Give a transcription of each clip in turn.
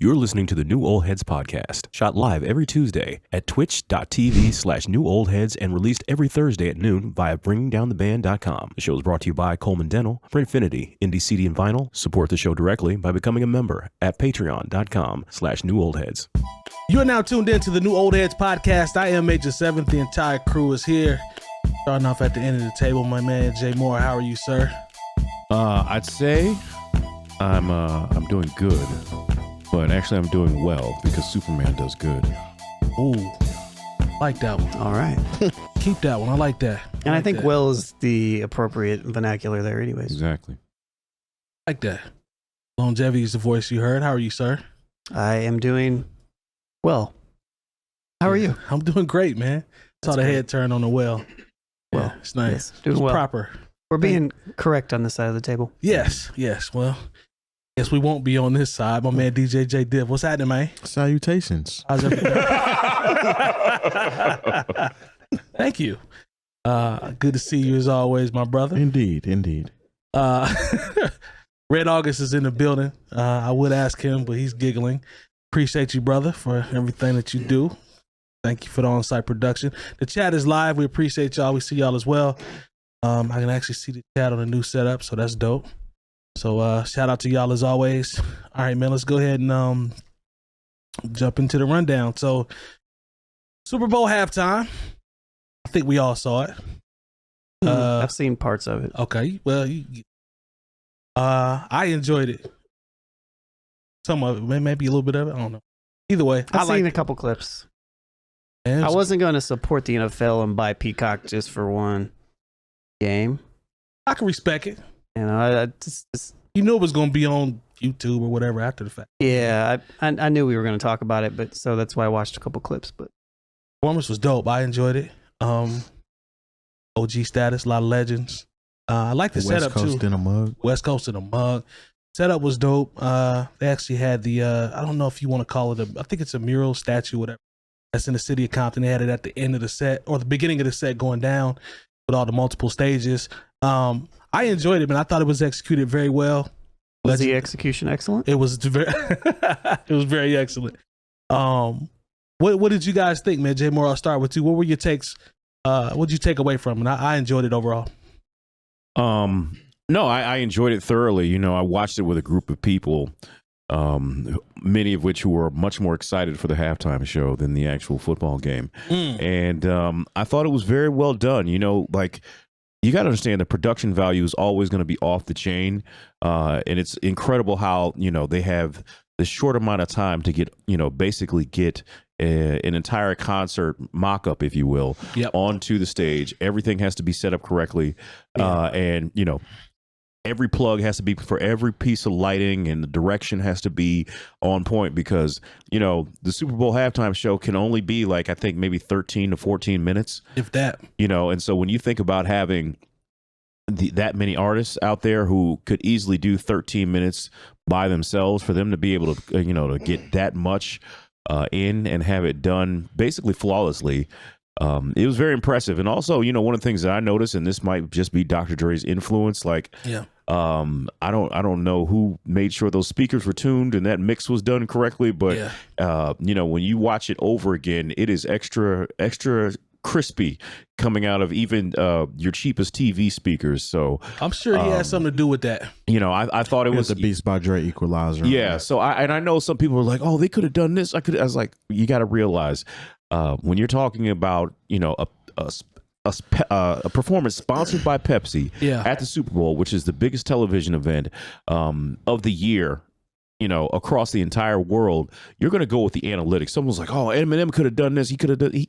You're listening to the New Old Heads podcast, shot live every Tuesday at twitch.tv/newoldheads and released every Thursday at noon via bringingdowntheband.com. The show is brought to you by Coleman Dental, Printfinity, Indie CD and Vinyl. Support the show directly by becoming a member at patreon.com/newoldheads. You are now tuned in to the New Old Heads podcast. I am Major 7th. The entire crew is here. Starting off at the end of the table, my man Jay Moore. How are you, sir? I'd say I'm doing good, but actually I'm doing well because Superman does good. Ooh, like that one. All right. Keep that one. I like that. And I think well is the appropriate vernacular there anyways. Exactly. Like that. Longevity is the voice you heard. How are you, sir? I am doing well. How are you? I'm doing great, man. Saw the head turn on the well. Well, yeah, it's nice. Yes, doing it's well. Proper. We're being correct on this side of the table. Yes. Well, guess we won't be on this side. My man DJ Jay Diff. What's happening, man? Salutations. How's everything? Thank you. Good to see you as always, my brother. Indeed. Red August is in the building. I would ask him, but he's giggling. Appreciate you, brother, for everything that you do. Thank you for the on-site production. The chat is live. We appreciate y'all. We see y'all as well. I can actually see the chat on the new setup, so that's dope. So shout out to y'all as always. All right, man, let's go ahead and jump into the rundown. So Super Bowl halftime. I think we all saw it. I've seen parts of it. Okay, well, I enjoyed it. Some of it, maybe a little bit of it. I don't know. Either way, I've seen a couple clips. I wasn't going to support the NFL and buy Peacock just for one game. I can respect it. You know, I just you knew it was going to be on YouTube or whatever after the fact. Yeah, I knew we were going to talk about it, but so that's why I watched a couple clips. But performance was dope. I enjoyed it. OG status, a lot of legends. I like the setup too. West Coast in a mug. West Coast in a mug. Setup was dope. They actually had the I don't know if you want to call it I think it's a mural statue, whatever. That's in the city of Compton. They had it at the end of the set or the beginning of the set going down with all the multiple stages. I enjoyed it, man. I thought it was executed very well. Was the execution excellent? It was very it was very excellent. What did you guys think, man? Jay Moore, I'll start with you. What were your takes? What did you take away from it? I enjoyed it overall. No, I enjoyed it thoroughly. You know, I watched it with a group of people, many of which who were much more excited for the halftime show than the actual football game. And I thought it was very well done. You know, like, you got to understand the production value is always going to be off the chain. And it's incredible how, you know, they have this short amount of time to get, you know, basically get an entire concert mock-up, if you will, onto the stage. Everything has to be set up correctly. And, you know, every plug has to be for every piece of lighting, and the direction has to be on point because, you know, the Super Bowl halftime show can only be like, I think maybe 13 to 14 minutes. If that. You know, and so when you think about having that many artists out there who could easily do 13 minutes by themselves, for them to be able to, you know, to get that much in and have it done basically flawlessly. It was very impressive. And also, you know, one of the things that I noticed, and this might just be Dr. Dre's influence, like, I don't know who made sure those speakers were tuned and that mix was done correctly, but you know, when you watch it over again, it is extra crispy coming out of even your cheapest TV speakers. So I'm sure he has something to do with that. You know, I thought it was the Beats by Dre equalizer. Yeah. So I know some people were like, oh, they could have done this. I was like, you got to realize when you're talking about, you know, a performance sponsored by Pepsi at the Super Bowl, which is the biggest television event of the year, you know, across the entire world, you're going to go with the analytics. Someone's like, oh, Eminem could have done this. He could have done.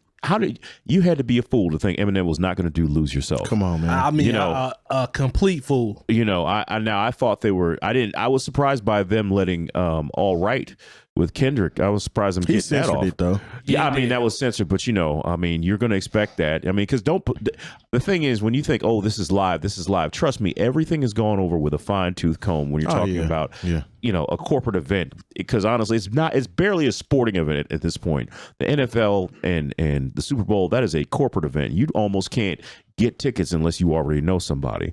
You had to be a fool to think Eminem was not going to do Lose Yourself. Come on, man. I mean, you know, a complete fool. You know, I thought they were. I was surprised by them letting All Right with Kendrick. I was surprised them getting that off. It, though. Yeah, I mean, that was censored, but you know, I mean, you're going to expect that. I mean, because the thing is, when you think, oh, this is live, trust me, everything is gone over with a fine-tooth comb when you're talking about, you know, a corporate event. Because honestly, it's barely a sporting event at this point. The NFL and the Super Bowl, that is a corporate event. You almost can't get tickets unless you already know somebody.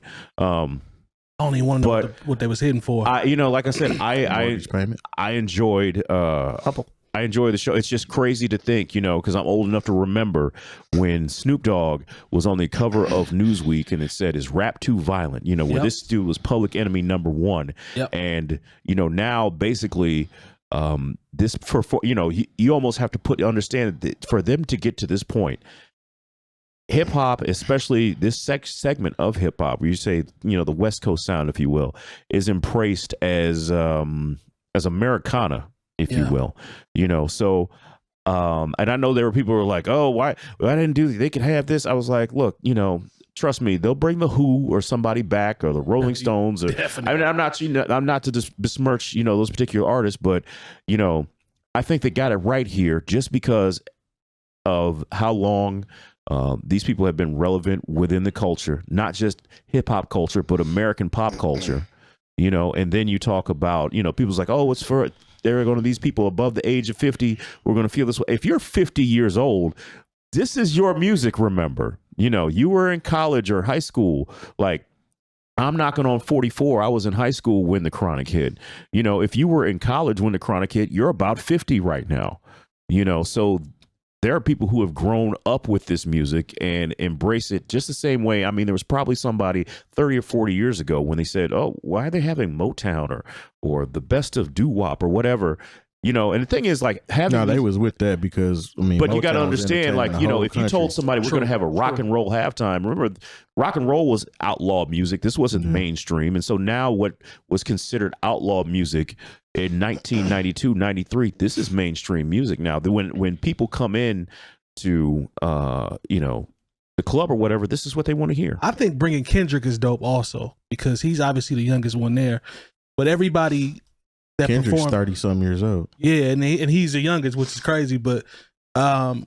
I don't even want to know what they was hitting for. Like I said, I enjoyed I enjoy the show. It's just crazy to think, because I'm old enough to remember when Snoop Dogg was on the cover of Newsweek and it said, "Is rap too violent?" Where this dude was Public Enemy #1. Yep. And, now basically this you almost have to understand that for them to get to this point, hip hop, especially this segment of hip hop, where you say, the West Coast sound, if you will, is embraced as Americana, if you will, so, and I know there were people who were like, oh, why I didn't do, they could have this. I was like, look, trust me, they'll bring the Who or somebody back, or the Rolling Stones, or I'm not to besmirch, those particular artists, but, I think they got it right here just because of how long these people have been relevant within the culture, not just hip hop culture, but American pop culture, and then you talk about, people's like, oh, it's for, there are going to these people above the age of 50. We're going to feel this way. If you're 50 years old, this is your music. Remember, you were in college or high school. Like, I'm knocking on 44. I was in high school when the Chronic hit. If you were in college when the Chronic hit, you're about 50 right now. So there are people who have grown up with this music and embrace it just the same way. I mean, there was probably somebody 30 or 40 years ago when they said, oh, why are they having Motown or the best of doo-wop or whatever? And the thing is, like, they was with that because, but you got to understand, like, if you told somebody we're going to have a rock and roll halftime, remember, rock and roll was outlaw music. This wasn't mainstream. And so now what was considered outlaw music in 1992, 93, this is mainstream music now. When people come in to, the club or whatever, this is what they want to hear. I think bringing Kendrick is dope also because he's obviously the youngest one there. But everybody that Kendrick's performed, 30-some years old. Yeah, and he's the youngest, which is crazy. But everybody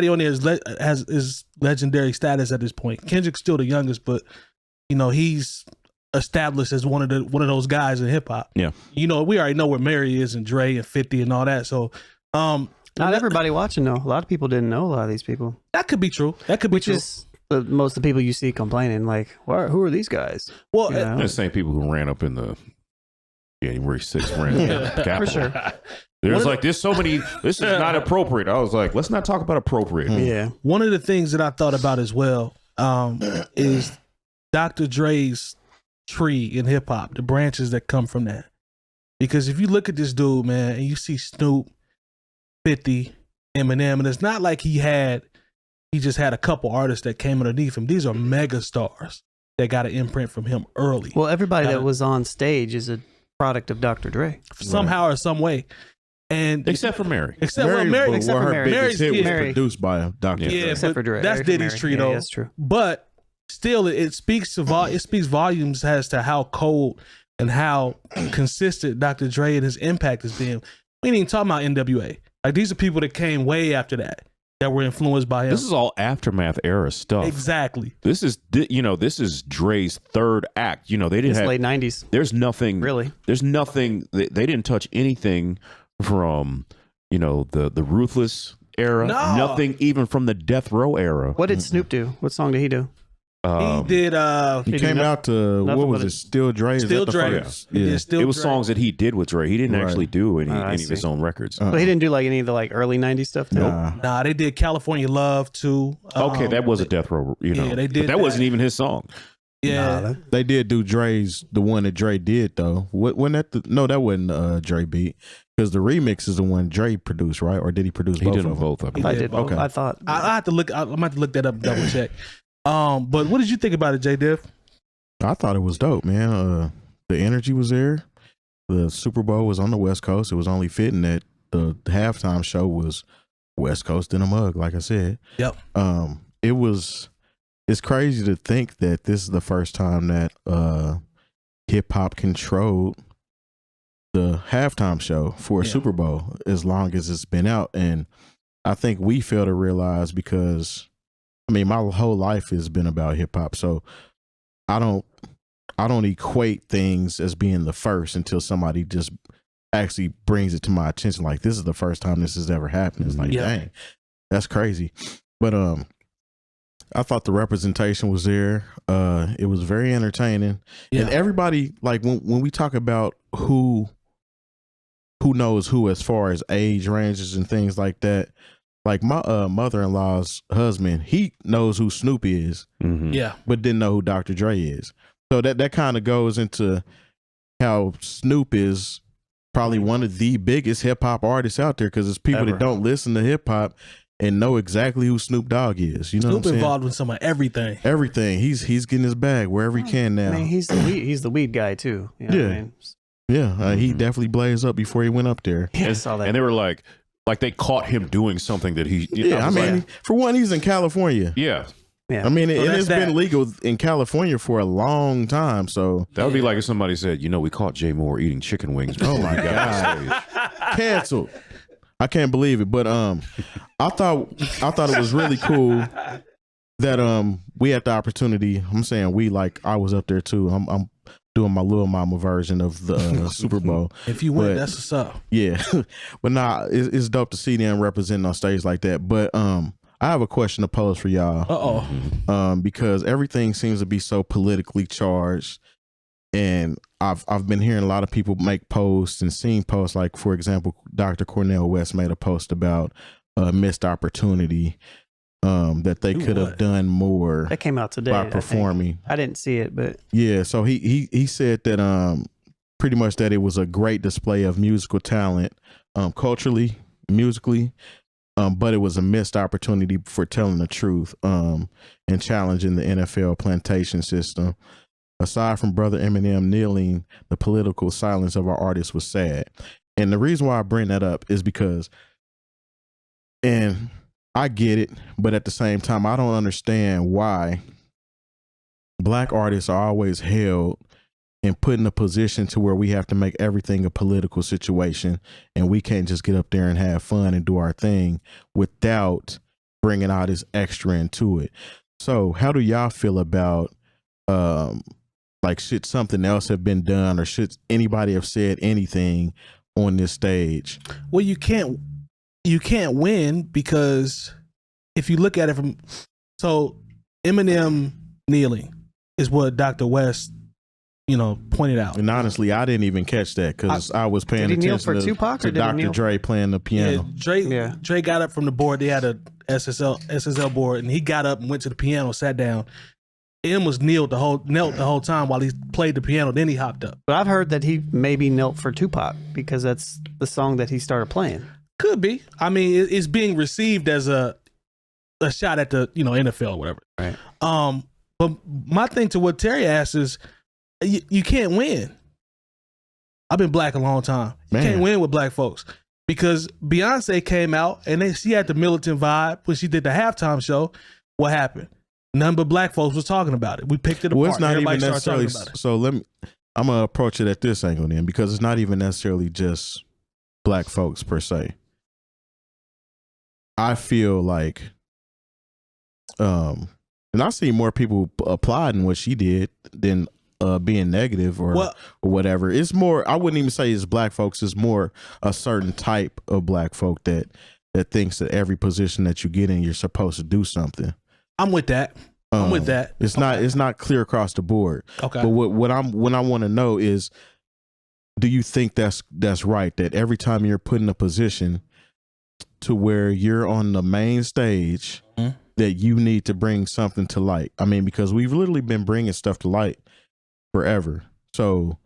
on there is legendary status at this point. Kendrick's still the youngest, but he's established as one of those guys in hip hop. Yeah, we already know where Mary is and Dre and 50 and all that. So not everybody watching though. A lot of people didn't know a lot of these people. That could be true. Which is most of the people you see complaining, like, who are these guys? Well, the same people who ran up in the January 6th ran for sure. There's like, there's so many, this is not appropriate. I was like, let's not talk about appropriate. Yeah. One of the things that I thought about as well is Dr. Dre's tree in hip hop, the branches that come from that. Because if you look at this dude, man, and you see Snoop, 50, Eminem, and it's not like he just had a couple artists that came underneath him. These are mega stars that got an imprint from him early. Well, everybody that was on stage is a product of Dr. Dre. Somehow or some way. And except for Mary. Except for Mary. Biggest hit was produced by Dr. Dre. Yeah, except for Dre. That's Diddy's tree, though. Yeah, that's true. But still, it speaks volumes as to how cold and how consistent Dr. Dre and his impact has been. We ain't even talking about NWA. Like, these are people that came way after that were influenced by him. This is all aftermath era stuff. Exactly. This is Dre's third act. They didn't have late 90s. There's nothing really. There's nothing. They didn't touch anything from the Ruthless era. No. Nothing even from the Death Row era. What did Snoop do? What song did he do? He did. He came out to what was it? Still Dre. Still Dre. Yeah. Still it was Dre. songs that he did with Dre. He didn't actually do any of his own records. But he didn't do like any of the like early 90s stuff too? Nah, they did California Love too. Okay, that was a Death Row. Yeah, they did. But that wasn't even his song. Yeah, they did do the one that Dre did though. Wasn't that that wasn't Dre beat because the remix is the one Dre produced, right? Or did he produce both? He did both of them. I did both. Okay. I thought I have to look. I'm gonna have to look that up, double check. But what did you think about it, Jay Diff? I thought it was dope, man. The energy was there. The Super Bowl was on the West Coast. It was only fitting that the halftime show was West Coast in a mug, like I said. Yep. It's crazy to think that this is the first time that hip hop controlled the halftime show for a Super Bowl as long as it's been out. And I think we fail to realize because my whole life has been about hip hop. So I don't equate things as being the first until somebody just actually brings it to my attention. Like, this is the first time this has ever happened. It's like, dang, that's crazy. But I thought the representation was there. It was very entertaining. Yeah. And everybody, like when we talk about who knows who as far as age ranges and things like that, like my mother-in-law's husband, he knows who Snoop is, Yeah. but didn't know who Dr. Dre is. So that kind of goes into how Snoop is probably one of the biggest hip hop artists out there, because it's people that don't listen to hip hop and know exactly who Snoop Dogg is. You know, Snoop involved with some of everything. Everything. He's getting his bag wherever he can now. I mean, he's the weed guy too. You know what I mean? Yeah, he definitely blazed up before he went up there. Yeah, I saw that. And they were like they caught him doing something that he. Yeah, I mean, for one, he's in California. Yeah. Yeah. I mean, So it's that's been legal in California for a long time. So That would be like if somebody said, we caught Jay Moore eating chicken wings. Oh my God. Canceled. I can't believe it. But I thought it was really cool that we had the opportunity. I'm saying we, like I was up there too. I'm doing my little mama version of the Super Bowl. If you win, But- that's what's up. Yeah. But nah, it's dope to see them representing on stage like that. But I have a question to pose for y'all. Because everything seems to be so politically charged, and I've been hearing a lot of people make posts and seeing posts, like for example, Dr. Cornel West made a post about a missed opportunity, that they could have done more That came out today. by I think. performing. I didn't see it, but Yeah, so he said that pretty much that it was a great display of musical talent, culturally, musically, but it was a missed opportunity for telling the truth, and challenging the NFL plantation system. Aside from Brother Eminem kneeling, the political silence of our artists was sad. And the reason why I bring that up is because, and I get it, but at the same time, I don't understand why Black artists are always held and put in a position to where we have to make everything a political situation, and we can't just get up there and have fun and do our thing without bringing all this extra into it. So how do y'all feel about, like, should something else have been done, or should anybody have said anything on this stage? Well, you can't win, because if you look at it from, so Eminem kneeling is what Dr. West, pointed out. And honestly, I didn't even catch that because I was paying Did he kneel attention for to, Tupac, or to did he Dr. kneel? Dre playing the piano. Dre got up from the board. They had a SSL board, and he got up and went to the piano, sat down. M was knelt the whole time while he played the piano. Then he hopped up. I've heard that he maybe knelt for Tupac because that's the song that he started playing. Could be. I mean, it's being received as a shot at the NFL or whatever. Right. But my thing to what Terry asked is, you can't win. I've been Black a long time. You can't win with Black folks, because Beyonce came out and she had the militant vibe when she did the halftime show. What happened? None but Black folks was talking about it. We picked it apart. Well, it's not Everybody even started necessarily. talking about it. So I'm gonna approach it at this angle then, because it's not even necessarily just Black folks per se. I feel like, and I see more people applauding what she did than being negative or whatever. It's more, I wouldn't even say it's Black folks. It's more a certain type of Black folk that thinks that every position that you get in, you're supposed to do something. I'm with that. I'm with that. It's not clear across the board. Okay. But what I want to know is, do you think that's right, that every time you're put in a position to where you're on the main stage, that you need to bring something to light? I mean, because we've literally been bringing stuff to light forever. So,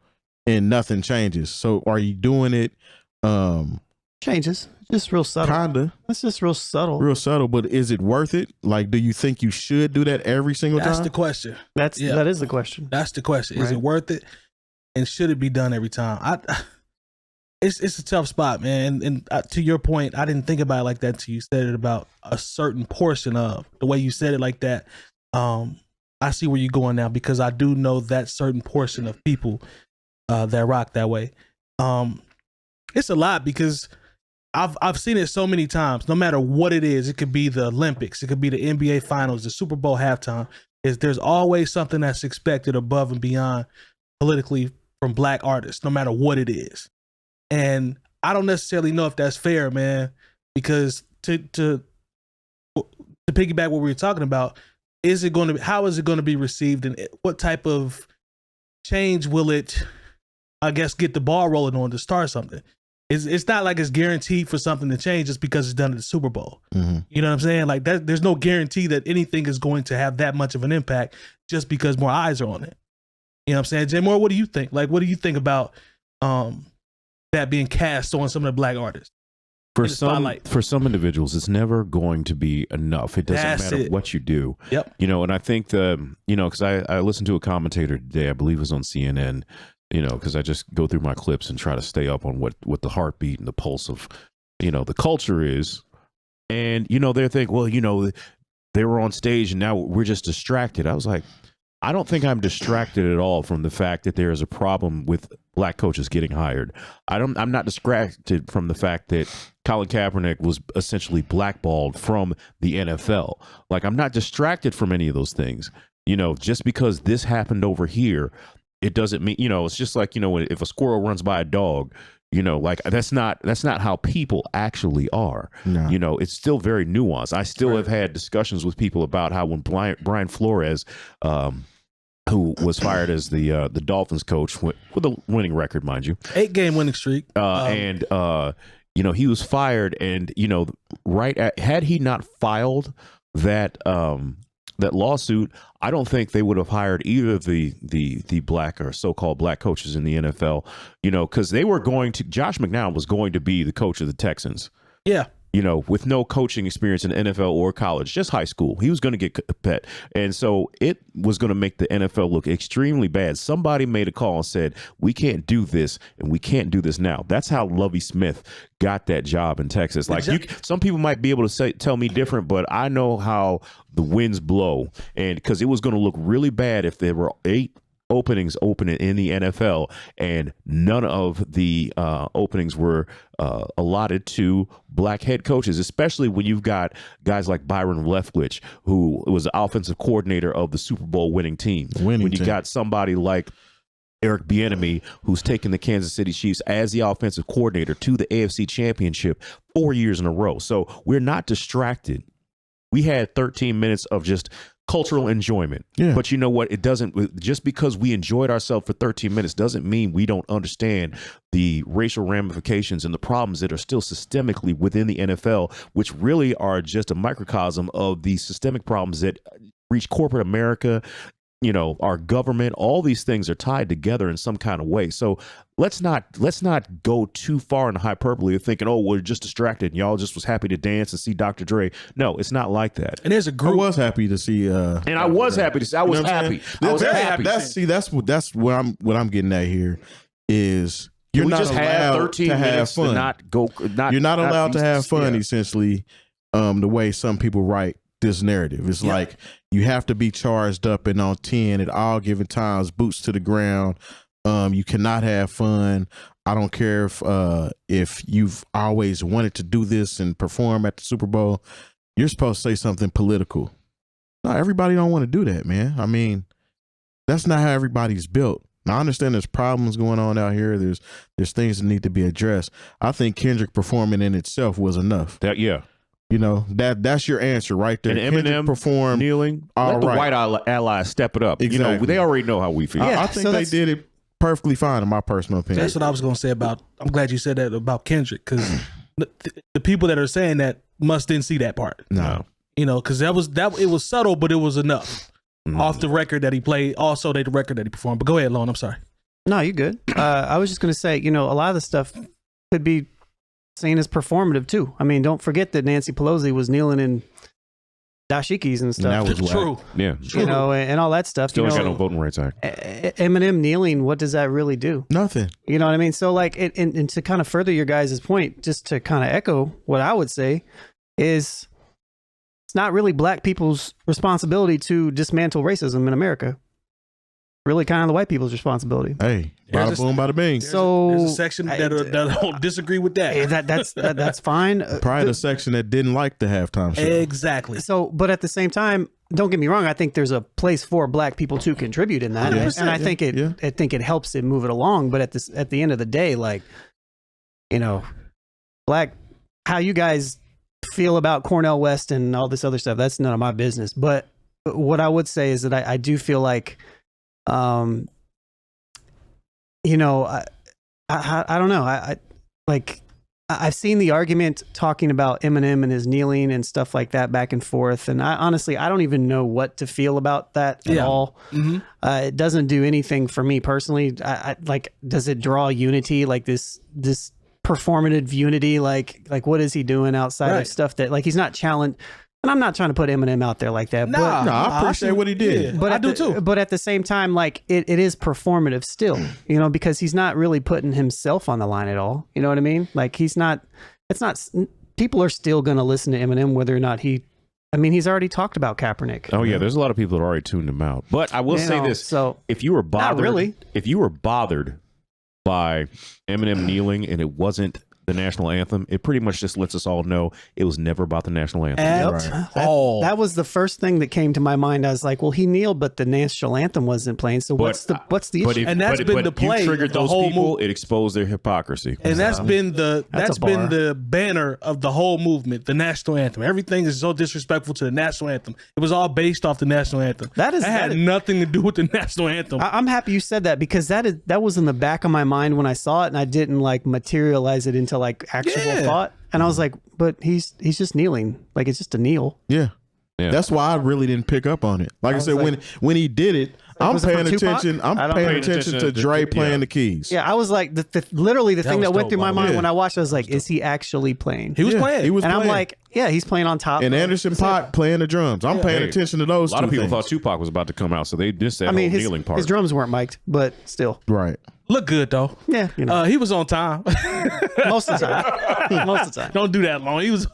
and nothing changes. So are you doing it? Changes. Just real subtle. Kinda. It's just real subtle. Real subtle, but is it worth it? Like, do you think you should do that every single time? That's the question. That is the question. That's the question. Is Right. it worth it? And should it be done every time? It's a tough spot, man. And to your point, I didn't think about it like that until you said it about a certain portion of the way you said it like that. I see where you're going now, because I do know that certain portion of people that rock that way. It's a lot, because I've seen it so many times. No matter what it is, it could be the Olympics, it could be the NBA Finals, the Super Bowl halftime. There's always something that's expected above and beyond politically from Black artists, no matter what it is. And I don't necessarily know if that's fair, man, because to piggyback what we were talking about, how is it going to be received, and what type of change will it, I guess, get the ball rolling on to start something? It's not like it's guaranteed for something to change just because it's done at the Super Bowl. Mm-hmm. You know what I'm saying? Like that, there's no guarantee that anything is going to have that much of an impact just because more eyes are on it. You know what I'm saying? Jay Moore, what do you think? Like, what do you think about that being cast on some of the black artists? For some individuals, it's never going to be enough. It doesn't matter what you do. Yep. You know, and I think because I listened to a commentator today, I believe it was on CNN, you know, because I just go through my clips and try to stay up on what the heartbeat and the pulse of, you know, the culture is. And, you know, they're thinking, well, you know, they were on stage and now we're just distracted. I was like, I don't think I'm distracted at all from the fact that there is a problem with black coaches getting hired. I'm not distracted from the fact that Colin Kaepernick was essentially blackballed from the NFL. Like, I'm not distracted from any of those things. You know, just because this happened over here, it doesn't mean, you know, it's just like, you know, if a squirrel runs by a dog, you know, like that's not how people actually are. No. You know, it's still very nuanced. I still have had discussions with people about how when Brian Flores, who was fired as the Dolphins coach with a winning record, mind you, 8-game winning streak, you know, he was fired, and you know, had he not filed that lawsuit, I don't think they would have hired either of the black or so-called black coaches in the NFL, you know, because Josh McCown was going to be the coach of the Texans. Yeah. You know, with no coaching experience in the NFL or college, just high school. He was going to get cut. And so it was going to make the NFL look extremely bad. Somebody made a call and said, we can't do this and we can't do this now. That's how Lovie Smith got that job in Texas. Like, some people might be able to tell me different, but I know how the winds blow. And because it was going to look really bad if there were 8 openings open in the NFL and none of the openings were allotted to black head coaches, especially when you've got guys like Byron Leftwich, who was the offensive coordinator of the Super Bowl winning team. When you got somebody like Eric Bieniemy, who's taken the Kansas City Chiefs as the offensive coordinator to the AFC Championship 4 years in a row. So we're not distracted. We had 13 minutes of just cultural enjoyment. Yeah. But you know what? It doesn't, just because we enjoyed ourselves for 13 minutes doesn't mean we don't understand the racial ramifications and the problems that are still systemically within the NFL, which really are just a microcosm of the systemic problems that reach corporate America. You know, our government, all these things are tied together in some kind of way. So let's not go too far in hyperbole of thinking, oh, we're just distracted and y'all just was happy to dance and see Dr. Dre. No, it's not like that. And there's a group. I was happy to see. And I was happy to see. I was happy. I was happy. That's what I'm getting at here is you're not just allowed 13 to have fun. You're not allowed to have fun, essentially, the way some people write this narrative. It's like you have to be charged up and on 10 at all given times, boots to the ground. You cannot have fun. I don't care if you've always wanted to do this and perform at the Super Bowl. You're supposed to say something political. No, everybody don't want to do that, man. I mean, that's not how everybody's built. Now, I understand there's problems going on out here. There's things that need to be addressed. I think Kendrick performing in itself was enough. You know, that's your answer right there. And Eminem performed kneeling. Let the white allies step it up. Exactly. You know, they already know how we feel. I think they did it perfectly fine, in my personal opinion. That's what I was going to say about. I'm glad you said that about Kendrick, because the people that are saying that didn't see that part. No, you know, because it was subtle, but it was enough. Off the record that he played, also the record that he performed. But go ahead, Lone. I'm sorry. No, you're good. I was just going to say, you know, a lot of the stuff could be seen as performative too. I mean, don't forget that Nancy Pelosi was kneeling in dashikis and stuff. And that was true. Yeah, you know, and all that stuff. Still got no Voting Rights Act. Eminem kneeling, what does that really do? Nothing. You know what I mean? So like, and to kind of further your guys' point, just to kind of echo what I would say is, it's not really black people's responsibility to dismantle racism in America. Really kind of the white people's responsibility. Hey, bada boom, bada bing. So there's a section that don't disagree with that. That's fine. Probably the section that didn't like the halftime show. Exactly. So, but at the same time, don't get me wrong. I think there's a place for black people to contribute in that, and I think it helps it move it along. But at the end of the day, like, you know, how you guys feel about Cornel West and all this other stuff, that's none of my business. But what I would say is that I do feel like, you know, I don't know. I've seen the argument talking about Eminem and his kneeling and stuff like that back and forth. And I honestly don't even know what to feel about that at all. Mm-hmm. It doesn't do anything for me personally. I like, does it draw unity? Like this performative unity? Like what is he doing outside of stuff that like, he's not challenged. And I'm not trying to put Eminem out there like that. No, I appreciate what he did. Yeah, but I do too. But at the same time, like it is performative still, you know, because he's not really putting himself on the line at all. You know what I mean? Like he's not, it's not, people are still going to listen to Eminem whether or not he's already talked about Kaepernick. Oh yeah, there's a lot of people that already tuned him out. But I will say this: so if you were bothered, not really. If you were bothered by Eminem kneeling and it wasn't the national anthem, it pretty much just lets us all know it was never about the national anthem. That was the first thing that came to my mind. I was like, well, he kneeled, but the national anthem wasn't playing. So what's the issue? And that's been the play. You triggered the those whole people. It exposed their hypocrisy. And that's been the banner of the whole movement, the national anthem. Everything is so disrespectful to the national anthem. It was all based off the national anthem. That had nothing to do with the national anthem. I'm happy you said that because that was in the back of my mind when I saw it, and I didn't like materialize it into like actual thought. And I was like, but he's just kneeling. Like it's just a kneel. Yeah. That's why I really didn't pick up on it. Like I said, when he did it, I'm paying attention. I'm paying attention to Dre playing the keys. Yeah, I was like, literally the thing that went through my mind when I watched it, I was like, is he actually playing? He was playing. I'm like, yeah, he's playing on top. And Anderson .Paak playing the drums. I'm paying attention to those. A lot of people thought Tupac was about to come out, so they just said the kneeling part. His drums weren't mic'd, but still. Right. Look good though. Yeah, you know. He was on time. Most of the time. Most of the time. Don't do that long. He was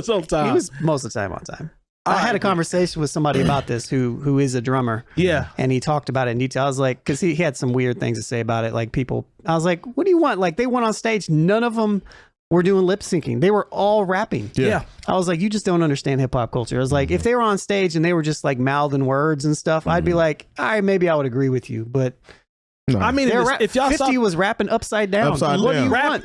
on time. He was most of the time on time. I had a conversation with somebody about this who is a drummer. Yeah. And he talked about it in detail. I was like, because he had some weird things to say about it. Like I was like, what do you want? Like they went on stage. None of them were doing lip syncing. They were all rapping. Yeah. I was like, you just don't understand hip hop culture. I was like, if they were on stage and they were just like mouthing words and stuff, I'd be like, all right, maybe I would agree with you. But no. I mean, if y'all 50 was rapping upside down. What do you want?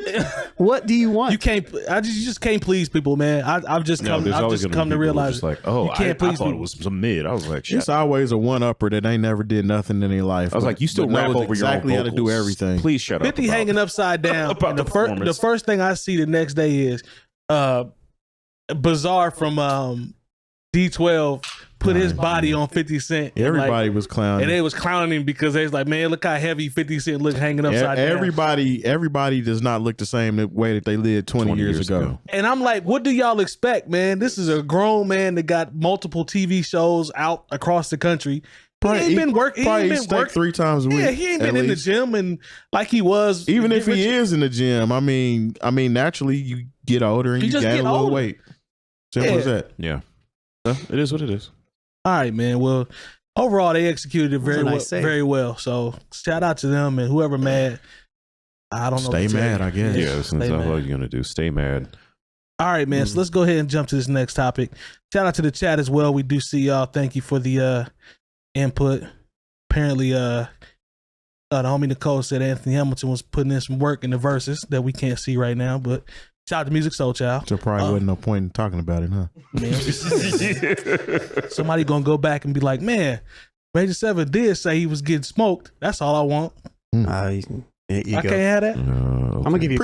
What do you want? You can't. You just can't please people, man. I've just come to realize like, oh, I thought people. it was some mid. I was like, shit. It's always a one upper that ain't never did nothing in their life. I was like, you still rap over exactly your own how to do vocals. everything. Please shut up. 50 hanging upside down. About the first thing I see the next day is Bizarre from D12 put his body on 50 Cent. Everybody was clowning. And they was clowning him because they was like, man, look how heavy 50 Cent look hanging upside down. Everybody does not look the same the way that they lived 20 years ago. And I'm like, what do y'all expect, man? This is a grown man that got multiple TV shows out across the country. He ain't been working. He ain't been working 3 times a week. Yeah, he ain't been in the gym and like he was. Even if he is in the gym, I mean, naturally you get older and you gain a little weight. Simple as that. Yeah. It is what it is. All right, man. Well, overall, they executed it very well. So shout out to them and whoever mad. I don't know. Stay mad, I guess. Yeah, that's all you're gonna do. Stay mad. All right, man. So let's go ahead and jump to this next topic. Shout out to the chat as well. We do see y'all. Thank you for the input. Apparently, the homie Nicole said Anthony Hamilton was putting in some work in the verses that we can't see right now, but. Shout out to Music Soul Child. So probably wasn't no point in talking about it, huh? Man, somebody gonna go back and be like, man, Major 7 did say he was getting smoked. That's all I want. I can't have that. I'm gonna give you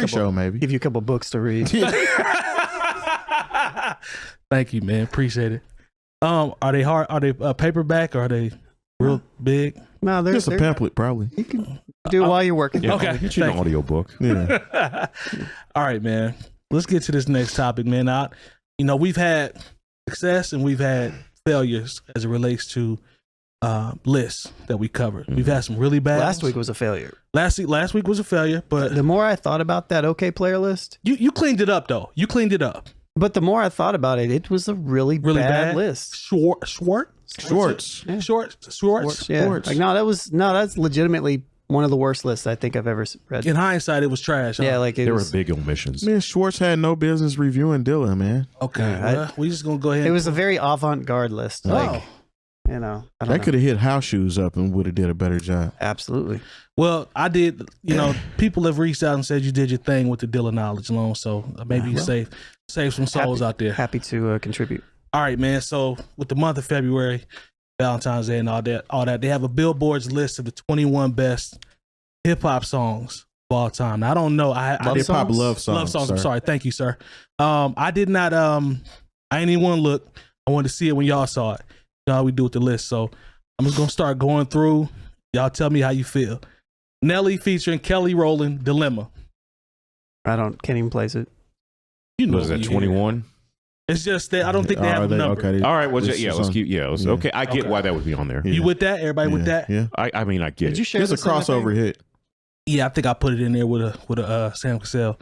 give you a couple books to read. Thank you, man. Appreciate it. Are they hard? Are they paperback? Or are they real big? No, they're just a pamphlet, probably. You can do it while you're working. Yeah, okay, get you an audio book. Yeah. All right, man. Let's get to this next topic, man. Now, we've had success and we've had failures as it relates to lists that we covered. We've had some really bad. Last week was a failure. Last week was a failure, but the more I thought about that OK player list, you cleaned it up though. You cleaned it up. But the more I thought about it, it was a really bad list. Schwartz. Yeah. Like that's legitimately one of the worst lists I think I've ever read. In hindsight, it was trash. Yeah, like there were big omissions. Man, Schwartz had no business reviewing Dilla, man. Okay, we just gonna go ahead. It was a very avant-garde list. Like, that could have hit house shoes up and would have did a better job. Absolutely. Well, I did. People have reached out and said you did your thing with the Dilla knowledge loan, so maybe you save some souls out there. Happy to contribute. All right, man. So with the month of February, Valentine's Day and all that. They have a Billboard's list of the 21 best hip hop songs of all time. Now, I don't know. Hip hop love songs. Love songs. Sir. I'm sorry. Thank you, sir. I did not. I didn't even want to look. I wanted to see it when y'all saw it. You know how we do with the list. So I'm just gonna start going through. Y'all tell me how you feel. Nelly featuring Kelly Rowland, Dilemma. Can't even place it. You know Was that 21? It's just that I don't think they have a number. Okay, All right, well, this yeah, is let's on- keep. Yeah, let's, yeah. okay. I get why that would be on there. Yeah. You with that? Everybody with that? Yeah. I mean, I get Did it. you share It's a this on that crossover thing? hit. Yeah, I think I put it in there with a Sam Cassell.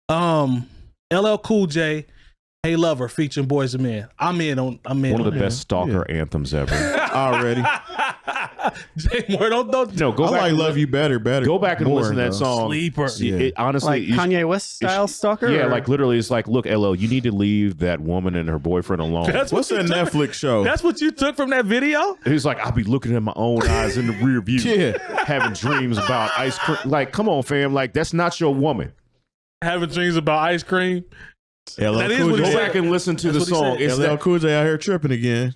LL Cool J, Hey Lover featuring Boys and Men. I'm in One of on the that. best stalker anthems ever. Already. Jay Moore, don't No, go I back. like and Love You Better. Go back and more, listen to that though. song. Sleeper. Yeah. Honestly, Like you should- Kanye West style stalker? yeah, or- like literally, it's like, look, LL, you need to leave that woman and her boyfriend alone. That's What's what that you took- Netflix show? That's what you took from that video? He's like, I'll be looking at my own eyes in the rear view, Yeah. having dreams about ice cream. Like, come on, fam. Like, that's not your woman. Having dreams about ice cream. LL That is Cool what he Go J. said. back and listen to That's the what he song. said. It's LL that, Cool J out here tripping again.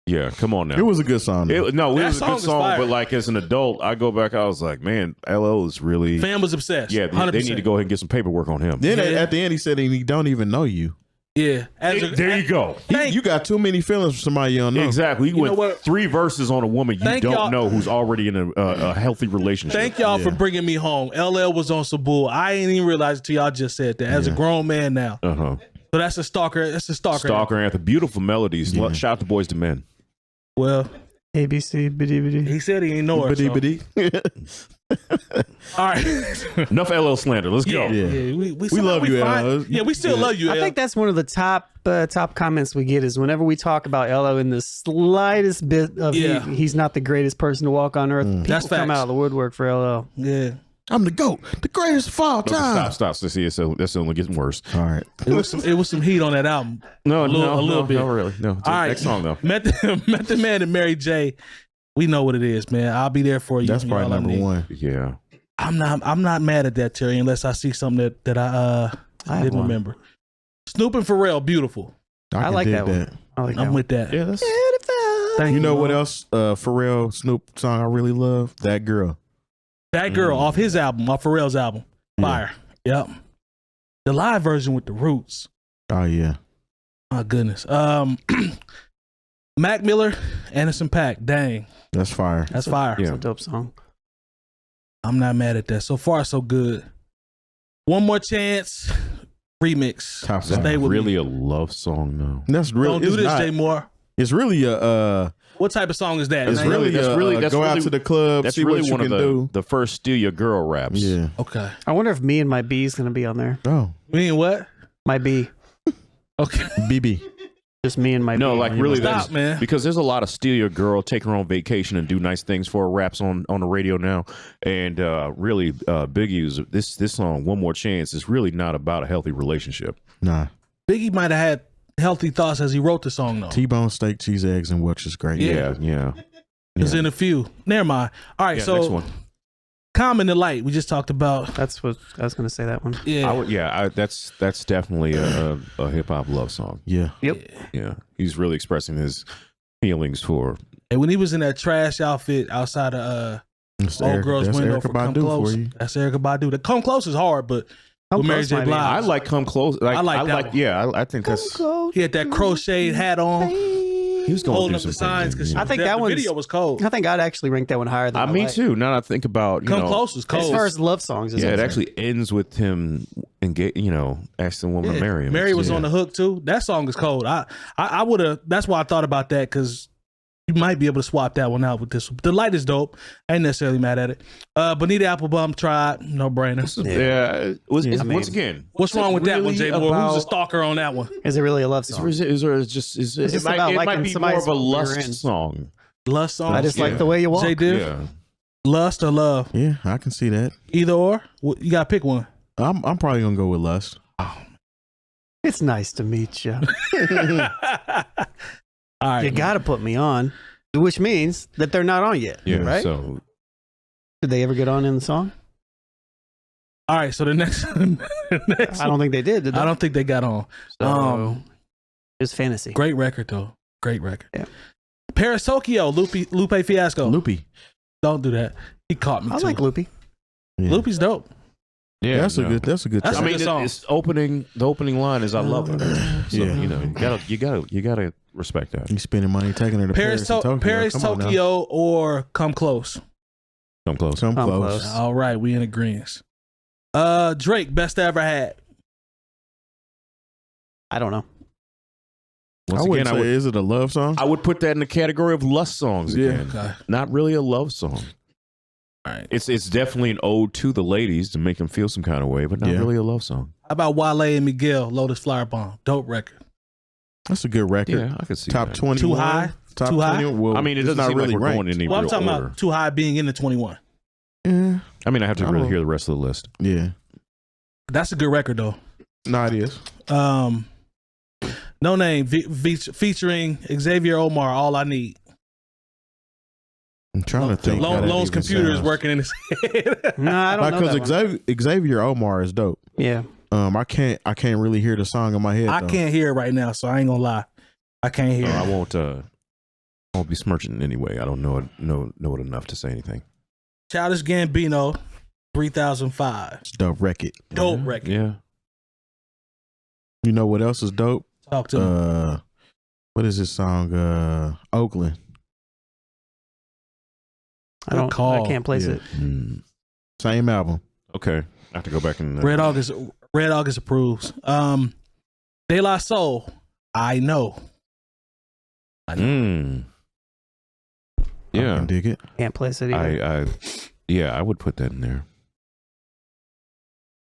yeah, come on now. It was a good song. though. It That was a song good is song, fire. but like as an adult, I go back, I was like, man, LL is really. Fam was obsessed. Yeah, 100%. they need to go ahead and get some paperwork on him. Then Yeah. at the end, he said he don't even know you. Yeah. There you go. You got too many feelings for somebody you don't know. Exactly. You know went what? 3 verses on a woman you Thank y'all. don't know who's already in a healthy relationship. Thank y'all for Yeah. bringing me home. LL was on some bull. I ain't even realized until y'all just said that. As a grown man now. Uh-huh. So that's a stalker. That's a stalker. Stalker anthem. Beautiful melodies. Yeah. Shout out to Boys to Men. Well, ABC, biddy, biddy. he said he ain't know her. So. Bitty. All right. Enough LL slander. Let's go. Yeah. Yeah. We love you, fine. LL. Yeah, we still love you, I L. think that's one of the top comments we get is whenever we talk about LO in the slightest bit of Yeah. he's not the greatest person to walk on earth. People That's come facts. out of the woodwork for LO. Yeah. I'm the GOAT, the greatest of all Okay, time. stop. See, that's only getting worse. All right. It was some heat on that album. No, A little bit. No, really. No. All right. Next song, though. Met the man and Mary J. We know what it is, man. I'll be there for you. That's when y'all probably number need. one. Yeah. I'm not mad at that, Terry, unless I see something that I have didn't one. remember. Snoop and Pharrell, beautiful. I can like dig that one. I like that I'm one. with that. Yeah, that's. Thank You know Lord. what else? Pharrell Snoop song I really love? That Girl. That girl off his album, off Pharrell's album. Fire. Yep. The live version with the Roots. Oh yeah. My goodness. Mac Miller, Anderson .Paak. Dang. That's fire. That's fire. Yeah. It's a dope song. I'm not mad at that. So far, so good. One More Chance remix. Top Stay song. That's with really me. a love song, though. That's really Don't do it's this, not- Jay Moore. It's really a What type of song is that? it's It ain't- really that's go out really- to the club, That's see really what you one of can do. the first Steal Your Girl raps. Yeah. Okay. I wonder if Me and My B is going to be on there. Oh, We mean what? My B. Okay. BB. Just Me and My No, B. like really, Stop, that's man. because there's a lot of Steal Your Girl, take her on vacation, and do nice things for her raps on the radio now. And really, Biggie's this song, One More Chance, is really not about a healthy relationship. Nah. Biggie might have had healthy thoughts as he wrote the song, though. T-bone steak, cheese, eggs, and Welch is great. Yeah. It's in a few. Never mind. All right, Yeah, so next one. Calm in the Light. We just talked about. That's what I was going to say that one. Yeah. That's definitely a hip hop love song. Yeah. Yeah, he's really expressing his feelings for. And when he was in that trash outfit outside of That's old girl's that's window Erykah for Come Badu Close, for you. that's Erykah Badu. The Come Close is hard, but Come with Mary Close J. might be- Blige, I like Come Close. I like that one. Yeah, I think that's. he had that crocheted hat on, He was going holding through up the some signs because things, I think the that one's- video was cold. I think I'd actually rank that one higher than me Light. too. Now that I think about Come Close was cold. As far as love songs, is yeah, it concerned. actually ends with him asking the woman to marry him. Mary was Yeah. on the hook too. That song is cold. I would have. That's why I thought about that because you might be able to swap that one out with this one. The Light is dope. I ain't necessarily mad at it. Bonita Applebum tried. No brainer. Yeah, once mean- again, What's wrong with that one, really Jay Moore? Who's the about- stalker on that one? Is it really a love Is song? it just might, about it might liking be more somebody's of a you're lust in. song. Lust song. I just like the way you walk. Jay Diff. Yeah. Lust or love? Yeah, I can see that. Either or. You gotta pick one. I'm probably gonna go with Lust. It's nice to meet you. All right. You got to put me on, which means that they're not on yet. Yeah, right? so Did they ever get on in the song? All right. So the next, I don't think they did. Did they? I don't think they got on. So, it's fantasy. Great record though. Great record. Yeah. Paris Tokyo, Lupe Fiasco. Loopy. Don't do that. He caught me I too. like Loopy. Yeah. Loopy's dope. Yeah, That's a good That's track. I mean, good song. it's opening. The opening line is "I love her." So Yeah. you know, you gotta respect that. You spending money taking her to Paris, and Tokyo. Paris Come on now. Tokyo, or Come Close. Come close. Come Come close. close. All right, we in agreement. Drake, best I ever had. I don't know. Once I wouldn't again, say, is it a love song? I would put that in the category of lust songs again. Okay. Not really a love song. All right. It's definitely an ode to the ladies to make them feel some kind of way, but not Yeah. really a love song. How about Wale and Miguel, Lotus Flower Bomb? Dope record. That's a good record. Yeah, I could see Top that. 20. Too high? Top Too 20. high? Well, I mean, it it's doesn't not seem really like we're ranked. going in any Well, I'm real talking order. about Too High being in the 21. Yeah. I mean, I have to I really will. hear the rest of the list. Yeah. That's a good record though. No, it is. No Name featuring Xavier Omar. All I Need. I'm trying to think. how that Lone's even computer is sounds. working in his head. No, I don't know that Because one. Xavier Omar is dope. Yeah. I can't really hear the song in my head. I though. can't hear it right now, so I ain't gonna lie. I can't hear I it. won't be smirching in any way. I don't know it enough to say anything. Childish Gambino, 3005. It's dope record. Dope record. Yeah. You know what else is dope? Talk to me. What is this song? Oakland. I don't. call. I can't place Yeah. it. Same album. Okay. I have to go back and Red August approves. De La Soul, I Know. Mm. I Yeah. can dig it. Can't place it either. I would put that in there.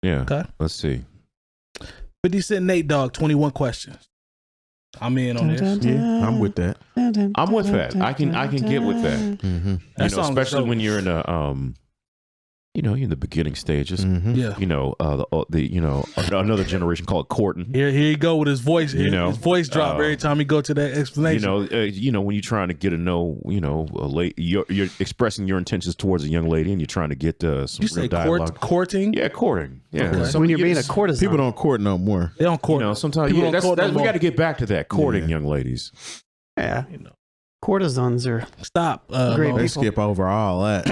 Yeah. Okay. Let's see. 50 Cent Nate Dogg, 21 questions. I'm in on this. Yeah, I'm with that. I'm with that. I can get with that. Mm-hmm. That You know, song is especially dope. when you're in a you're in the beginning stages. Mm-hmm. Yeah. Another generation called courting. Here he go with his voice. You know, his voice drop every time he go to that explanation. When you're trying to get to know, you're expressing your intentions towards a young lady, and you're trying to get some you real say dialogue. courting? Yeah, courting. Yeah, Okay. Some- When you're you being a just- courtesan. People don't court no more. They don't court. sometimes People don't court no we more. got to get back to that courting Yeah. young ladies. Yeah. You know. Courtesans are. Stop. Great Mo. They people. skip over all that.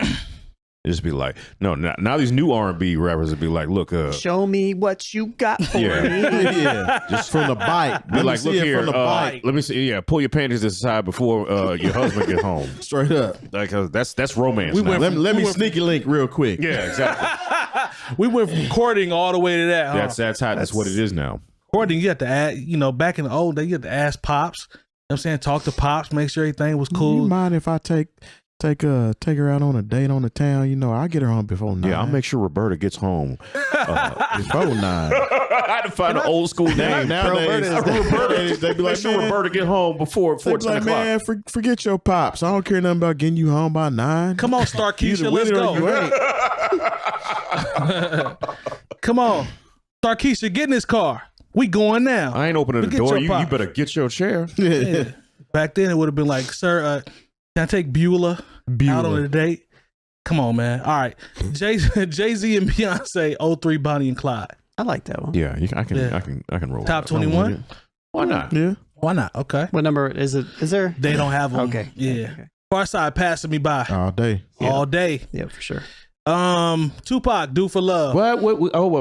It just be like, no, now these new R&B rappers would be like, look, Show me what you got for Yeah. me. Yeah, just from the bite. be Let me like, see look it here, from the bite. let me see, pull your panties aside before your husband get home. Straight up. Like that's romance. We now. went Let me went sneaky link real quick. Yeah, exactly. We went from courting all the way to that. Huh? That's what it is now. Courting, you have to add, back in the old day, you have to ask Pops. You know what I'm saying? Talk to Pops, make sure everything was You cool. mind if I take her out on a date on the town? I'll get her home before 9. Yeah, I'll make sure Roberta gets home. before 9. I had to find an old school name. Nowadays, they be Make like, sure man, Roberta get home before they be 10 like, o'clock. man, forget your pops. I don't care nothing about getting you home by 9. Come on, You Starkeisha, either let's with it or go. you ain't. Come on. Starkeisha, get in this car. We going now. I ain't opening the Forget door. your You pops. better get your chair. Yeah. Back then, it would have been like, sir, can I take Beulah out on a date? Come on, man. All right. Jay-Z and Beyonce, 03 Bonnie and Clyde. I like that one. Yeah, I can roll. Top with it. 21? Why not? Yeah. Why not? Okay. What number is it? Is there? They don't have them. Okay. Yeah. Okay. Far Side passing me by All day. all day. Yeah, for sure. Tupac, Do for Love. What?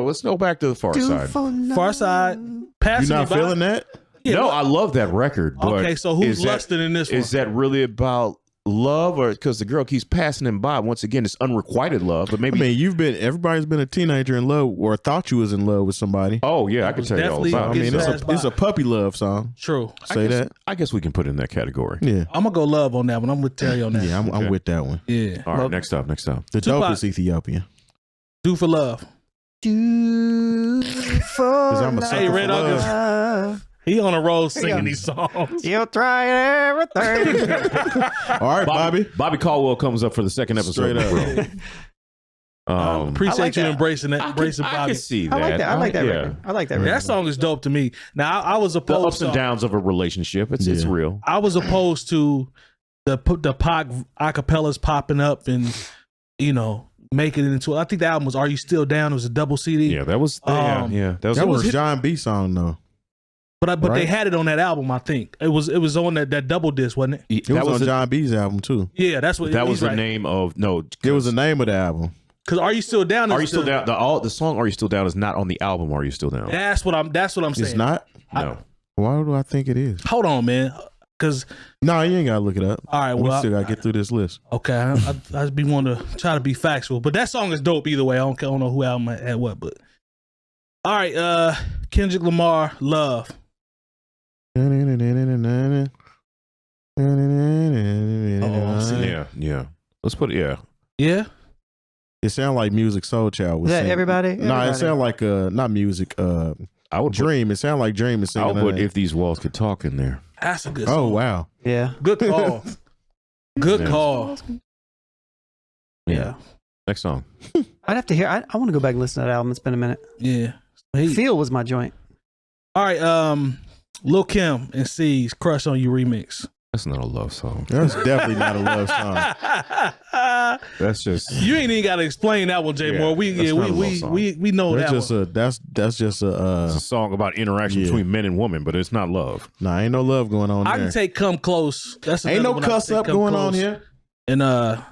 Let's go back to the far side. Far Side passing You me not by. feeling that? Yeah, No, look. I love that record. But Okay, so who's is that- lusting in this one? Is that really about love, or because the girl keeps passing him by? Once again, it's unrequited love, but I maybe. mean, everybody's been a teenager in love or thought you was in love with somebody. Oh yeah, I can tell you all Definitely about. I it. mean, gets it's passed a by. puppy love song. True. Say that. I guess we can put it in that category. Yeah. I'm going to go love on that one. I'm with Terry on that. Yeah, I'm Okay. with that one. Yeah. All right, next up. The Tupac. dope is Ethiopian. Do for Love. Do for I'm a sucker Hey, for Red August. love. He on a roll singing Yeah. these songs. You'll try everything. All right, Bobby. Bobby Caldwell comes up for the second episode. Straight up. Appreciate I like you that. embracing that. Embracing I Bobby. can see that. I like that. I like that Yeah. record. I like that Yeah, record. that song is dope to me. Now, I was The opposed ups and to, downs of a relationship. It's Yeah. real. I was opposed to the Pac acapellas popping up and making it into. I think the album was "Are You Still Down?" It was a double CD. Yeah, that was. Um, yeah. That was hit- John B. song though. But Right. they had it on that album. I think it was on that double disc, wasn't it? It was on John B's album too. Yeah, that's what. That was he's the right. name of It was the name of the album. Because Are You Still Down? Are You Still Down? The song Are You Still Down is not on the album Are You Still Down? That's what I'm saying. It's not. No. Why do I think it is? Hold on, man. Because No, you ain't gotta look it up. all right, We well, still gotta get through this list. okay, I just be wanting to try to be factual, but that song is dope either way. I don't know who album had what, but all right, Kendrick Lamar, Love. Yeah. Let's put it. Yeah. Yeah, It sounded like Music Soul Child was Is that singing. everybody? No, it Everybody. sounded like not music. I would Dream. It sounded like Dream is Put, I singing. would put If These Walls Could Talk in there. that's a good Oh song. wow. Yeah. Good call. Good Yeah. call. Yeah. Next song. I'd have to hear. I want to go back and listen to that album. It's been a minute. Yeah. He- Feel was my joint. all right, Lil Kim and C's Crush on You remix. That's not a love song. That's definitely not a love song. That's just. You ain't even got to explain that one, Jay Yeah, Moore. that's not a love song. We know That's that just one. a that's just a It's a song about interaction Yeah. between men and women, but it's not love. nah, ain't no love going on I there. can take Come Close. That's Ain't another no one I can cuss take, up Come going on Close. here. And